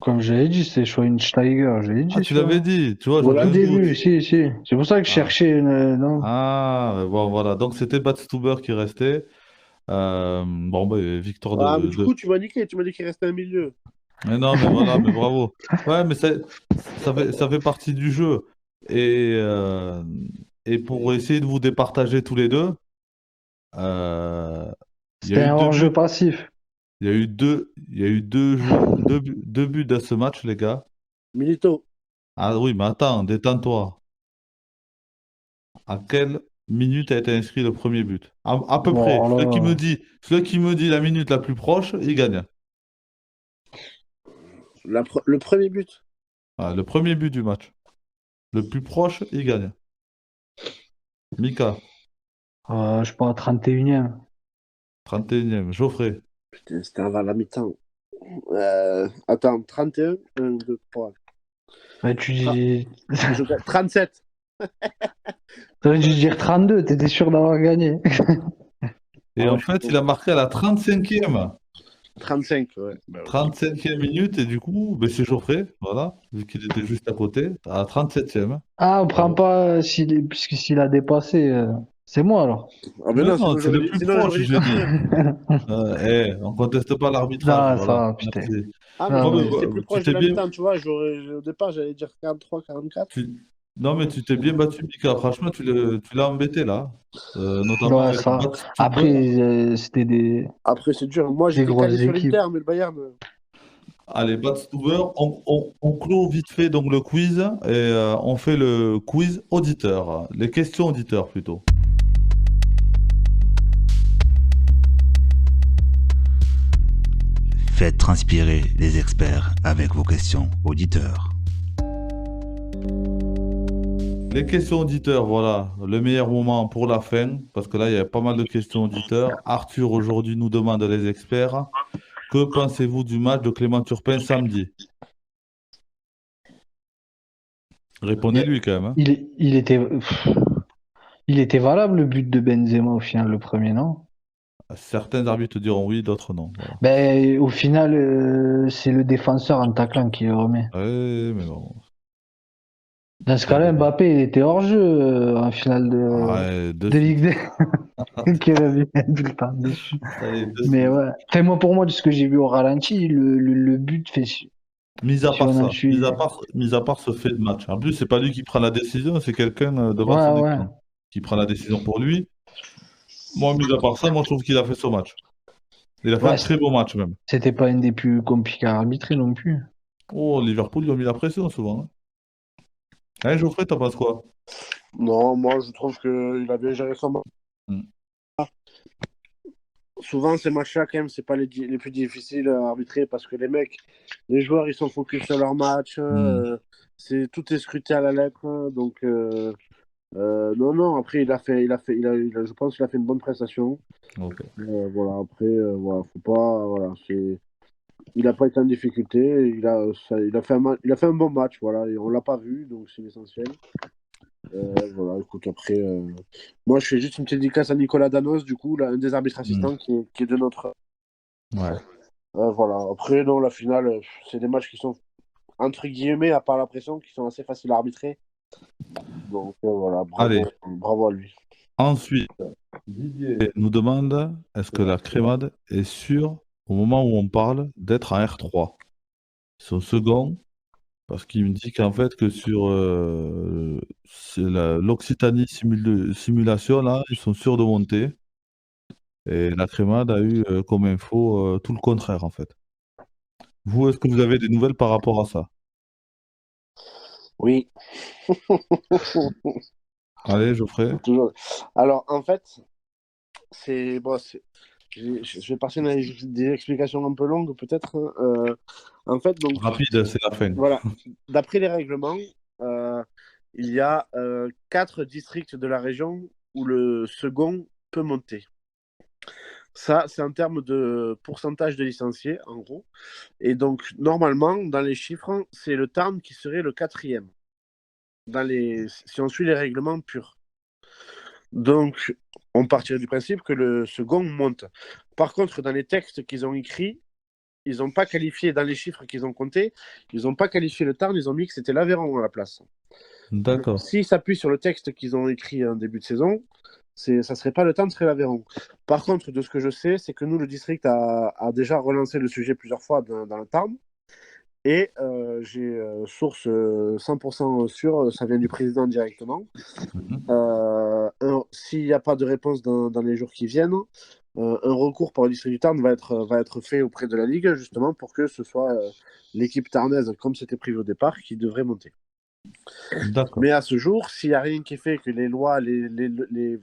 Comme j'avais dit, c'est Schweinsteiger. J'avais dit,
Ah, tu l'avais dit, tu vois,
Voilà,
j'avais
Au
un doute.
début, si. C'est pour ça que je
Ah.
cherchais une. Non.
Ah, bon, voilà. Donc, c'était Badstuber qui restait. Bon, bah, victoire
Ah, mais du
de...
coup, tu m'as niqué, tu m'as dit qu'il restait un milieu.
Mais non, mais voilà, mais bravo. Ouais, mais ça fait partie du jeu. Et pour essayer de vous départager tous les deux, il y a
C'était
eu
un
deux
hors-jeu
buts.
passif.
Il y a eu deux buts dans ce match, les gars.
Milito.
Ah oui, mais attends, détends-toi. À quelle minute a été inscrit le premier but? À peu près.
Bon, alors
Celui qui me dit la minute la plus proche, il gagne.
Le premier but.
Ah, le premier but du match. Le plus proche, il gagne. Mika,
je sais pas, 31e.
31e. Geoffrey,
Putain, c'était avant la mi-temps. Attends, 31, 1, 2, 3.
Ouais, tu dis.
37.
T'aurais dû dire 32, t'étais sûr d'avoir gagné.
et
Ah ouais,
en fait, il a marqué à la 35e.
35, ouais. Bah, ouais.
35e minute, et du coup, ben, c'est Geoffrey, voilà, vu qu'il était juste à côté, à la 37e.
Ah, on prend
Bravo.
pas puisque s'il a dépassé. C'est moi alors.
Ah, mais
Mais
non,
non, c'est le plus proche,
dit
j'ai dit.
31.
On conteste pas l'arbitrage,
Non, ça
voilà.
va, putain.
Merci.
Ah, mais
Ah,
je
Non,
pensais
mais
que c'était plus
tu
proche de
t'es
la
bien,
mi-temps, tu vois. Au départ, j'allais dire 43, 44.
non, mais tu t'es bien battu, Mika. Franchement, tu l'as embêté là. Notamment
Ouais,
avec
ça.
Badstuber.
Après, c'était
Après, c'est dur. Moi,
des
j'étais calé
grosses
sur
équipes.
l'Inter, mais le Bayern.
Allez, Badstuber, on clôt vite fait donc le quiz et on fait le quiz auditeur. Les questions auditeurs plutôt.
Faites transpirer les experts avec vos questions auditeurs.
Les questions auditeurs, voilà, le meilleur moment pour la fin, parce que là, il y a pas mal de questions auditeurs. Arthur, aujourd'hui, nous demande les experts, que pensez-vous du match de Clément Turpin samedi? Répondez-lui quand même, hein.
Il était valable le but de Benzema au final, le premier, non?
Certains arbitres diront oui, d'autres non. Voilà.
Ben, au final, c'est le défenseur en taclant qui le remet.
Ouais, mais bon.
Dans ce cas-là, Mbappé il était hors jeu en finale
Ouais,
de Ligue des qui revient tout le temps dessus.
Allez,
Mais ouais. Enfin, pour moi, de ce que j'ai vu au ralenti, le but fait.
Mis à
Si
part
on en
ça,
suit.
mis à part ce fait de match. En plus, c'est pas lui qui prend la décision, c'est quelqu'un devant
Ouais,
son
ouais.
écran qui prend la décision pour lui. Moi, mis à part ça, moi, je trouve qu'il a fait son match. Il a fait
Ouais,
un très beau match même.
c'était pas un des plus compliqués à arbitrer non plus.
Oh, Liverpool, ils ont mis la pression souvent, hein. Hein, Geoffrey, t'en penses quoi?
Non, moi, je trouve qu'il a bien géré son match.
Mm.
Souvent, ces matchs-là, quand même, c'est pas les plus difficiles à arbitrer parce que les joueurs, ils sont focus sur leur match. Tout est scruté à la lettre. Donc, Non, non, après, je pense qu'il a fait une bonne prestation.
Ok.
Voilà, après, voilà, faut pas, voilà, il n'a pas été en difficulté. Il a fait un bon match, voilà, et on l'a pas vu, donc c'est l'essentiel. Voilà, écoute, après, moi, je fais juste une petite dédicace à Nicolas Danos, du coup, là, un des arbitres assistants qui est de notre.
Ouais.
Voilà, après, non, la finale, c'est des matchs qui sont, entre guillemets, à part la pression, qui sont assez faciles à arbitrer. Donc, voilà,
Allez,
bravo à lui.
ensuite, Didier nous demande est-ce que la crémade est sûre, au moment où on parle, d'être en R3? Son second, parce qu'il me dit qu'en fait, que sur l'Occitanie Simulation, là, ils sont sûrs de monter. Et la crémade a eu comme info tout le contraire, en fait. Vous, est-ce que vous avez des nouvelles par rapport à ça?
Oui,
Allez, Geoffrey.
toujours. Alors, en fait, c'est bon, je vais passer dans des explications un peu longues, peut-être. En fait, donc,
Rapide, c'est la fin.
voilà, d'après les règlements, il y a 4 districts de la région où le second peut monter. Ça, c'est en termes de pourcentage de licenciés, en gros. Et donc, normalement, dans les chiffres, c'est le Tarn qui serait le 4e, si on suit les règlements purs. Donc, on partirait du principe que le second monte. Par contre, dans les textes qu'ils ont écrits, ils n'ont pas qualifié, dans les chiffres qu'ils ont comptés, ils n'ont pas qualifié le Tarn, ils ont mis que c'était l'Aveyron à la place.
D'accord.
S'ils s'appuient sur le texte qu'ils ont écrit en début de saison, ça ne serait pas le Tarn, ce serait l'Aveyron. Par contre, de ce que je sais, c'est que nous, le district a déjà relancé le sujet plusieurs fois dans le Tarn. Et j'ai source 100% sûre, ça vient du président directement. S'il n'y a pas de réponse dans les jours qui viennent, un recours par le district du Tarn va être fait auprès de la Ligue, justement, pour que ce soit l'équipe tarnaise, comme c'était prévu au départ, qui devrait monter.
D'accord.
Mais à ce jour, s'il n'y a rien qui est fait, que les lois, les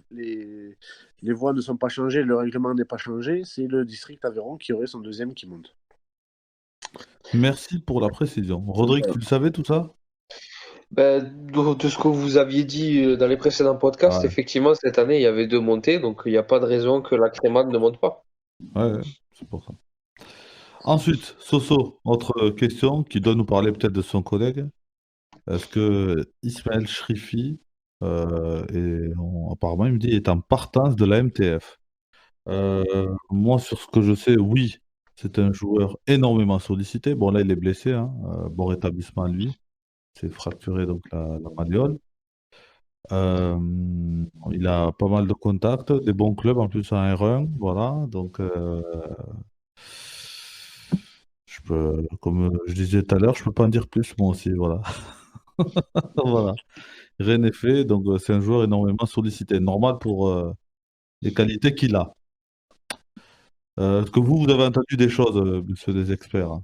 voies ne sont pas changées, le règlement n'est pas changé, c'est le district Aveyron qui aurait son deuxième qui monte.
Merci pour la précision. Rodrigue, tu le savais tout ça?
De ce que vous aviez dit dans les précédents podcasts,
Ouais.
effectivement, cette année, il y avait 2 montées, donc il n'y a pas de raison que la crémade ne monte pas.
Ouais, c'est pour ça. Ensuite, Soso, autre question qui doit nous parler peut-être de son collègue. Est-ce que Ismaël Chrifi, apparemment, il me dit, est en partance de la MTF? Moi, sur ce que je sais, oui, c'est un joueur énormément sollicité. Bon, là, il est blessé, hein. Bon rétablissement à lui. C'est fracturé donc la malléole. Il a pas mal de contacts, des bons clubs en plus en R1, voilà. Donc, comme je disais tout à l'heure, je peux pas en dire plus, moi aussi, voilà. Voilà. Rien n'est fait, donc c'est un joueur énormément sollicité. Normal pour les qualités qu'il a. Est-ce que vous avez entendu des choses, monsieur des experts? Hein?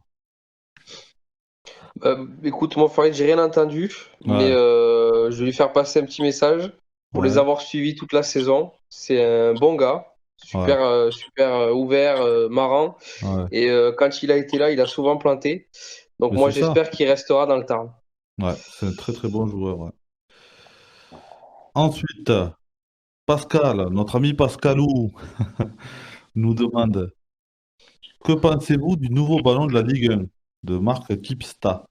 Écoute, moi, Farid, j'ai rien entendu, mais
Ouais,
je vais lui faire passer un petit message pour les
ouais,
avoir suivis toute la saison. C'est un bon gars,
ouais,
super ouvert, marrant.
ouais.
Et quand il a été là, il a souvent planté. Donc
Mais
moi,
c'est ça.
j'espère qu'il restera dans le Tarn.
Ouais, c'est un très très bon joueur. Ouais. Ensuite, Pascal, notre ami Pascalou, nous demande que pensez-vous du nouveau ballon de la Ligue 1 de marque Kipsta?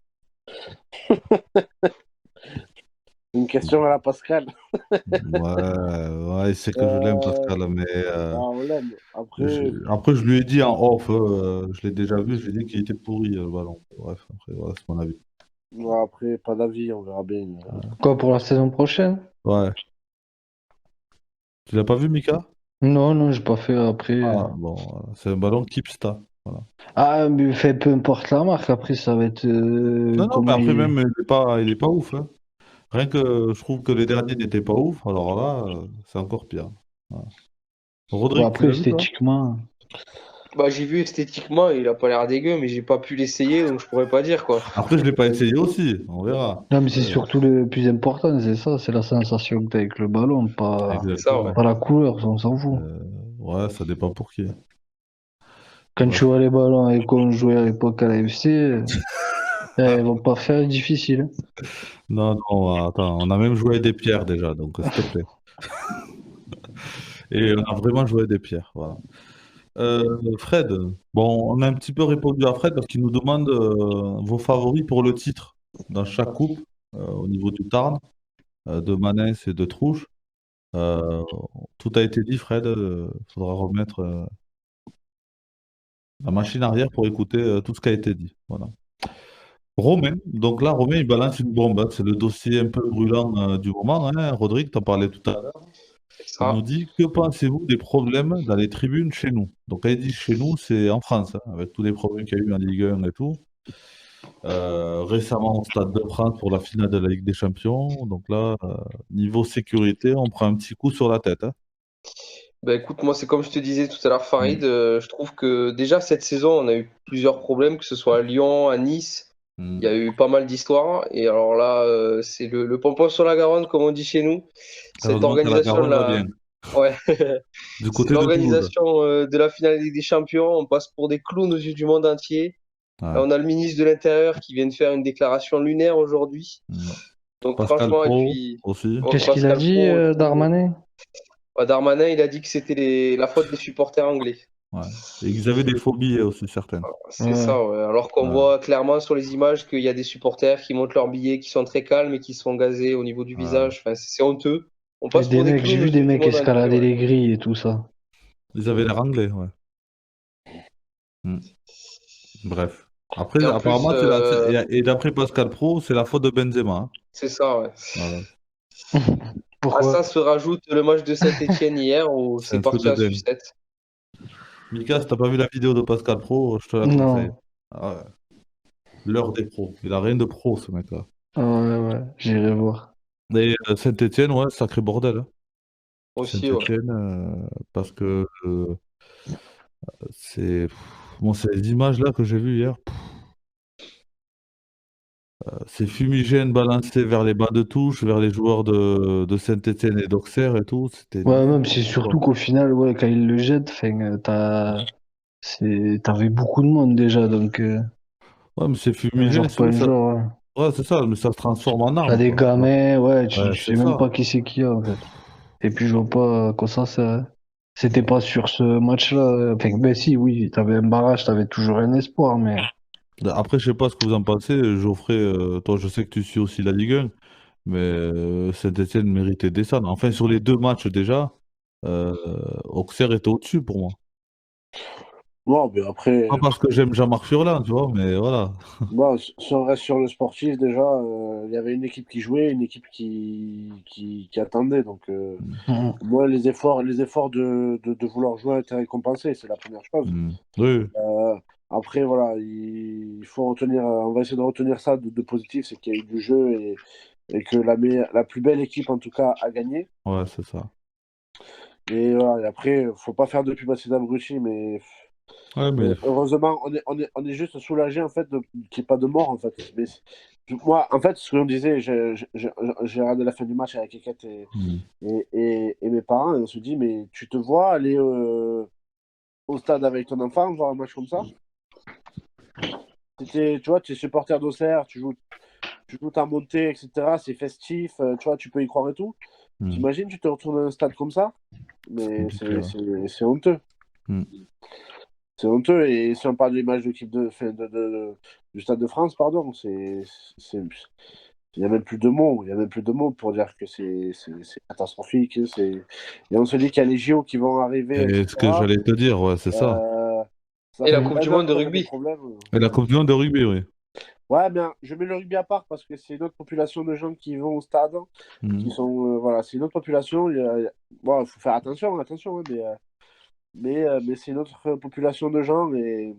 Une question à la Pascal.
Ouais, ouais, c'est que je l'aime,
Euh,
Pascal, mais
on l'aime. Après,
après, je lui ai dit en off, je l'ai déjà vu, je lui ai dit qu'il était pourri, le ballon. Bref, après, voilà, c'est mon avis.
pas d'avis, on verra bien.
Quoi pour la saison prochaine?
Ouais. Tu l'as pas vu, Mika?
Non, non, j'ai pas fait après.
Ah, bon, voilà. C'est un ballon Kipsta. Voilà.
Ah, mais fait, peu importe la marque, après ça va être
Non, non, mais
comment
après,
il.
même, il est pas ouf. Hein. Rien que je trouve que les derniers n'étaient pas ouf, alors là, c'est encore pire. Voilà.
Bon,
Rodrigue, tu
après
l'as vu, toi?
esthétiquement.
Bah, j'ai vu esthétiquement, il a pas l'air dégueu, mais j'ai pas pu l'essayer, donc je pourrais pas dire quoi.
Après, je l'ai pas essayé aussi, on verra.
Non, mais c'est surtout le plus important, c'est ça, c'est la sensation que t'as avec le ballon,
C'est ça, ouais.
Exactement.
pas la couleur, ça, on s'en fout.
Ouais, ça dépend pour qui.
Quand tu
Bref.
vois les ballons et qu'on jouait à l'époque à la FC, Ils vont pas faire difficile.
Non, non, attends, on a même joué avec des pierres déjà, donc s'il te plaît. Et on a vraiment joué avec des pierres, voilà. Fred, bon, on a un petit peu répondu à Fred parce qu'il nous demande vos favoris pour le titre dans chaque coupe au niveau du Tarn, de Manens et de Trouche. Euh, Tout a été dit, Fred. Il faudra remettre la machine arrière pour écouter tout ce qui a été dit. Voilà. Romain, donc là, Romain, il balance une bombe, hein. C'est le dossier un peu brûlant du moment, hein. Rodrigue, t'en parlais tout à l'heure. Il nous
Ça.
dit, que pensez-vous des problèmes dans les tribunes chez nous? Donc, quand il dit chez nous, c'est en France, hein, avec tous les problèmes qu'il y a eu en Ligue 1 et tout. Récemment au Stade de France pour la finale de la Ligue des Champions. Donc là, niveau sécurité, on prend un petit coup sur la tête, hein.
Bah écoute, moi c'est comme je te disais tout à l'heure, Farid,
Mm.
je trouve que déjà cette saison on a eu plusieurs problèmes, que ce soit à Lyon, à Nice,
Mm.
il y a eu pas mal d'histoires, et alors là c'est le pompon sur la Garonne comme on dit chez nous, cette
Heureusement que la
organisation
Garonne va
là,
bien.
ouais,
Du
c'est
côté de Toulouse.
l'organisation de la finale Ligue des Champions, on passe pour des clowns aux yeux du monde entier. Là,
Ouais.
on a le ministre de l'Intérieur qui vient de faire une déclaration lunaire aujourd'hui,
Mm.
donc
Pascal
franchement, et
Pro
puis
aussi.
Qu'est-ce qu'il a
Pascal
dit,
Pro,
Darmanin?
Darmanin il a dit que c'était la faute des supporters anglais.
Ouais. Et ils avaient des phobies aussi certaines.
C'est
Ouais.
ça, ouais. Alors qu'on
Ouais.
voit clairement sur les images qu'il y a des supporters qui montent leurs billets, qui sont très calmes et qui sont gazés au niveau du
Ouais.
visage. Enfin, c'est honteux. On
Et
passe pour des
j'ai
clowns aux
vu des
yeux du
mecs
monde entier,
escalader
ouais.
les grilles et tout ça.
Ils avaient l'air anglais, ouais. Mm. Bref. Après,
Et en plus,
apparemment, et d'après Pascal Pro, c'est la faute de Benzema, hein.
c'est ça, ouais.
Voilà.
À
Pourquoi?
ça se rajoute le match de Saint-Étienne hier où
C'est
c'est
un truc
parti
de
à
dingue.
sucette.
Mika, si t'as pas vu la vidéo de Pascal Pro, je te la conseille.
Non.
Ah ouais. L'heure des pros. Il a rien de pro, ce mec-là.
Ah ouais, ouais, j'irai voir.
Et Saint-Etienne, ouais, sacré bordel, hein.
Aussi, ouais.
Saint-Etienne, parce que c'est. Bon, ces images-là que j'ai vues hier, ces fumigènes balancés vers les bas de touche, vers les joueurs de Saint-Etienne et d'Auxerre et tout, c'était
Ouais, même
n'importe
c'est
quoi.
surtout qu'au final, ouais, quand il le jette, t'avais beaucoup de monde déjà, donc
Ouais, mais ces
genre
fumigènes, si tu
pas
veux,
le
ça.
genre. Ouais.
Ouais, c'est ça, mais ça se transforme en
T'as
arme,
des
quoi.
gamins, ouais,
Ouais,
tu
c'est
sais même
ça.
pas qui c'est qui a en fait. Et puis je vois pas à quoi ça sert. C'était pas sur ce match-là. Enfin, ben si, oui, t'avais un barrage, t'avais toujours un espoir, mais
Après, je sais pas ce que vous en pensez, Geoffrey. Toi, je sais que tu suis aussi la Ligue 1, mais Saint-Etienne méritait de descendre. Enfin, sur les deux matchs déjà, euh, Auxerre était au-dessus pour moi.
Non, mais après,
Pas parce que j'aime Jean-Marc Furlan, tu vois, mais voilà.
bon, si on reste sur le sportif, déjà, il y avait une équipe qui jouait, une équipe qui attendait. Donc,
mm,
moi, les efforts de vouloir jouer ont été récompensés, c'est la première chose.
Mm. Oui,
Euh, Après, voilà, il faut retenir, on va essayer de retenir ça de positif, c'est qu'il y a eu du jeu et que la plus belle équipe, en tout cas, a gagné.
ouais, c'est ça.
Et, voilà, et après, faut pas faire de pub à ces abrutis, mais
Ouais, mais
heureusement, on est juste soulagé en fait qu'il n'y ait pas de mort en fait. Mais moi, en fait, ce que l'on disait, j'ai regardé la fin du match avec Eket
mm.
et mes parents, et on se dit, mais tu te vois aller au stade avec ton enfant, voir un match comme ça? Tu vois, tu es supporter d'Auxerre, tu joues ta montée, etc. C'est festif, tu vois, tu peux y croire et tout.
Mm.
T'imagines, tu te retrouves dans un stade comme ça?
C'est
Mais
compliqué, ouais.
c'est honteux.
Mm.
C'est honteux. Et si on parle de l'image de l'équipe du Stade de France, pardon, c'est- il n'y a même plus de mots. Il n'y a même plus de mots pour dire que c'est catastrophique. Et on se dit qu'il y a les JO qui vont arriver,
Et ce que
etc.
j'allais te dire, ouais, c'est ça.
Ça
Et la
fait
mm.
Coupe du
un an
Monde de
qu'on a des
rugby.
problèmes.
Et la Coupe du Monde de rugby, oui.
Ouais, bien, je mets le rugby à part parce que c'est une autre population de gens qui vont au stade,
Mm.
qui sont, voilà, c'est une autre population. Bon, il faut faire attention, attention, hein, mais c'est une autre population de gens et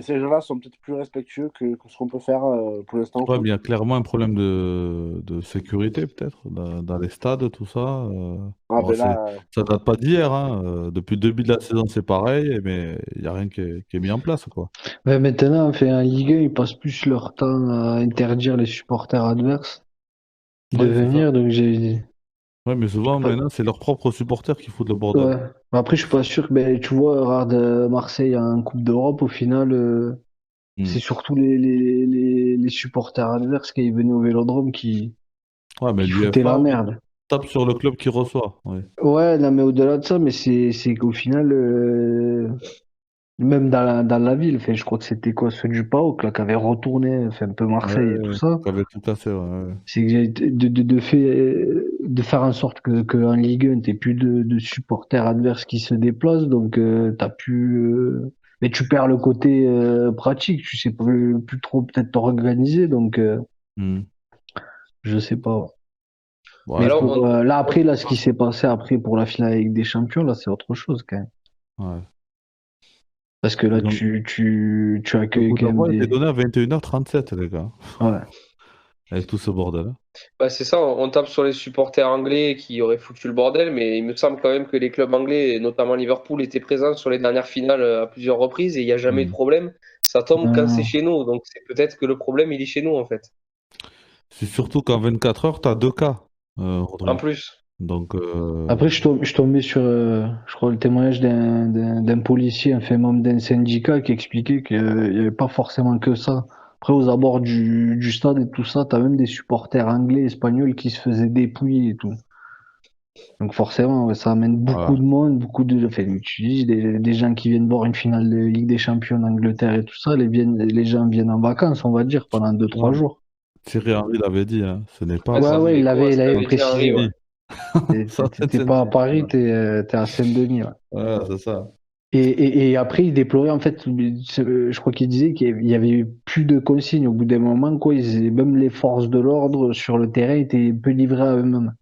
ces gens-là sont peut-être plus respectueux que ce qu'on peut faire pour l'instant au
Ouais,
foot.
mais il y a clairement un problème de sécurité, peut-être, dans les stades, tout ça.
Ah,
Bon,
ben là,
ça date pas d'hier, hein. Depuis le début de la saison, c'est pareil, mais il n'y a rien qui est mis en place, quoi.
Ouais, maintenant, enfin, en Ligue 1, ils passent plus leur temps à interdire les supporters adverses de
Ouais, c'est ça.
venir, donc j'ai.
Ouais, mais
je suis
souvent,
pas-
maintenant, c'est leurs propres supporters qui foutent le bordel.
Ouais. Après, je suis pas sûr. Ben, tu vois, regarde Marseille en Coupe d'Europe, au final, C'est surtout les supporters adverses qui venaient au Vélodrome
Ouais, mais
qui foutaient
l'UEFA,
la
oui,
merde.
tape sur le club qui reçoit. Ouais.
Ouais, non, mais au-delà de ça, mais c'est qu'au final, même dans la ville, enfin, je crois que c'était quoi, ceux du PAOK, là, qui avaient retourné, enfin, un peu Marseille et tout
Ouais,
ça.
qui avait tout cassé. Ouais.
C'est que de faire en sorte que en Ligue 1, t'aies plus de supporters adverses qui se déplacent, donc t'as plus, mais tu perds le côté pratique, tu sais plus trop peut-être t'organiser, donc
Hmm.
je sais pas.
Ouais,
Mais
Alors,
pour là après là ce qui s'est passé après pour la finale avec des champions là c'est autre chose quand même.
ouais.
Parce que là
Ils ont-
tu
Le
accueilles
coup
quand même
d'envoi a été
des
donné à 21h37, les gars,
ouais.
avec tout ce bordel. Hein.
bah, c'est ça, on tape sur les supporters anglais qui auraient foutu le bordel, mais il me semble quand même que les clubs anglais, et notamment Liverpool, étaient présents sur les dernières finales à plusieurs reprises et il n'y a jamais eu de
Hmm.
problème. Ça tombe quand c'est
Non.
chez nous, donc c'est peut-être que le problème il est chez nous en fait.
C'est surtout qu'en 24 heures, tu as 2 cas,
En
Rodrigue.
plus.
Donc,
Après je tombais sur je crois le témoignage d'un policier, enfin membre d'un syndicat qui expliquait qu'il y avait pas forcément que ça. Après aux abords du stade et tout ça, t'as même des supporters anglais, espagnols qui se faisaient dépouiller et tout. Donc forcément, ouais, ça amène beaucoup
voilà.
de monde, enfin, tu dis, des gens qui viennent voir une finale de Ligue des Champions en Angleterre et tout ça, les gens viennent en vacances, on va dire, pendant deux
Ouais,
trois jours.
Thierry Henry l'avait dit, hein, ce n'est pas
Ouais,
Ouais,
ça
Paris.
ouais,
fait écho à ce
il avait
qu'avait dit Henry,
précisé,
ouais.
ouais.
Oui, ça, c'est
T'es pas à
Saint-Denis.
Paris, t'es à Saint-Denis, ouais.
Ouais, c'est ça.
Et après, il déplorait, en fait, je crois qu'il disait qu'il y avait eu plus de consignes au bout d'un moment, quoi. Même les forces de l'ordre sur le terrain étaient un peu livrées à eux-mêmes.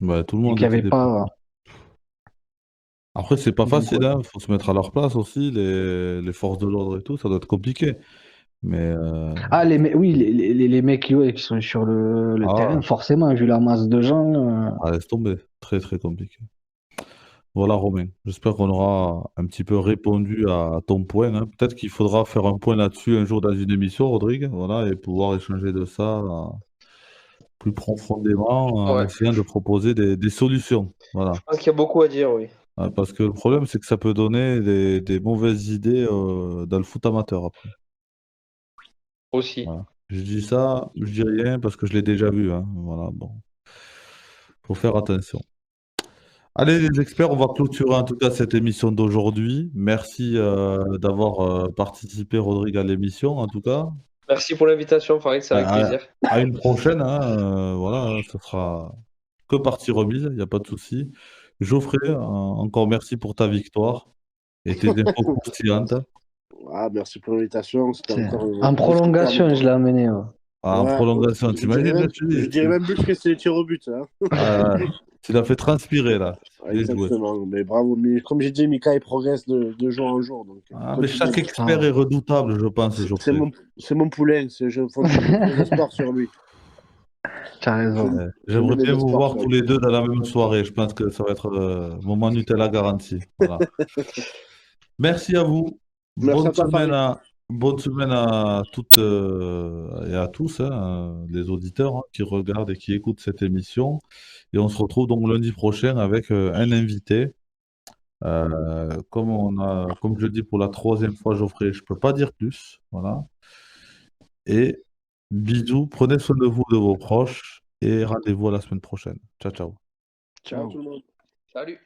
Bah, tout le
Et
monde
qu'il n'y
était
avait
déplacé.
pas,
Après, c'est pas
donc,
facile,
ouais.
hein. Faut se mettre à leur place aussi, les forces de l'ordre et tout, ça doit être compliqué. Mais
Ah, oui, les mecs ouais, qui sont sur le terrain,
ah,
forcément, vu la masse de gens.
laisse tomber, très très compliqué. Voilà, Romain. J'espère qu'on aura un petit peu répondu à ton point. Hein. Peut-être qu'il faudra faire un point là-dessus un jour dans une émission, Rodrigue, voilà, et pouvoir échanger de ça plus profondément en
Ouais.
essayant de proposer des solutions.
Je
Voilà.
pense qu'il y a beaucoup à dire, oui.
Parce que le problème, c'est que ça peut donner des mauvaises idées dans le foot amateur après.
Aussi.
Voilà. Je dis ça, je dis rien parce que je l'ai déjà vu. Hein. Voilà, bon. Faut faire attention. Allez, les experts, on va clôturer en tout cas cette émission d'aujourd'hui. Merci d'avoir participé, Rodrigue, à l'émission, en tout cas.
Merci pour l'invitation, Farid, c'est avec
À,
plaisir.
à une prochaine, hein, voilà, ce sera que partie remise, il n'y a pas de souci. Geoffrey, encore merci pour ta victoire et tes infos croustillantes.
Ah, merci pour l'invitation. C'était encore
En
discuter avec
prolongation,
toi.
je l'ai amené. Ouais.
En
Ouais,
prolongation, t'imagines, là,
je dirais même plus que c'est les tirs au but. Hein.
ouais. Tu l'as fait transpirer, là. Bien joué.
Exactement. Mais bravo. Mais comme j'ai dit, Mika, il progresse de jour en jour. Donc,
Mais
continue.
chaque expert est redoutable, je pense, Geoffrey.
C'est mon poulain. Je faut que des espoirs sur lui.
Tu as raison.
Je
J'aimerais
mets
bien
des
vous
espoirs
voir
sur
tous
lui.
les deux dans la même soirée. Je pense que ça va être moment Nutella garanti. Voilà. Merci à vous.
Merci à toi, Farid.
Bonne semaine à toutes et à tous, hein, les auditeurs hein, qui regardent et qui écoutent cette émission. Et on se retrouve donc lundi prochain avec un invité. Comme je dis pour la troisième fois, Geoffrey, je peux pas dire plus. Voilà. Et bisous, prenez soin de vous, de vos proches, et rendez-vous à la semaine prochaine. Ciao, ciao.
Ciao tout le monde.
Salut.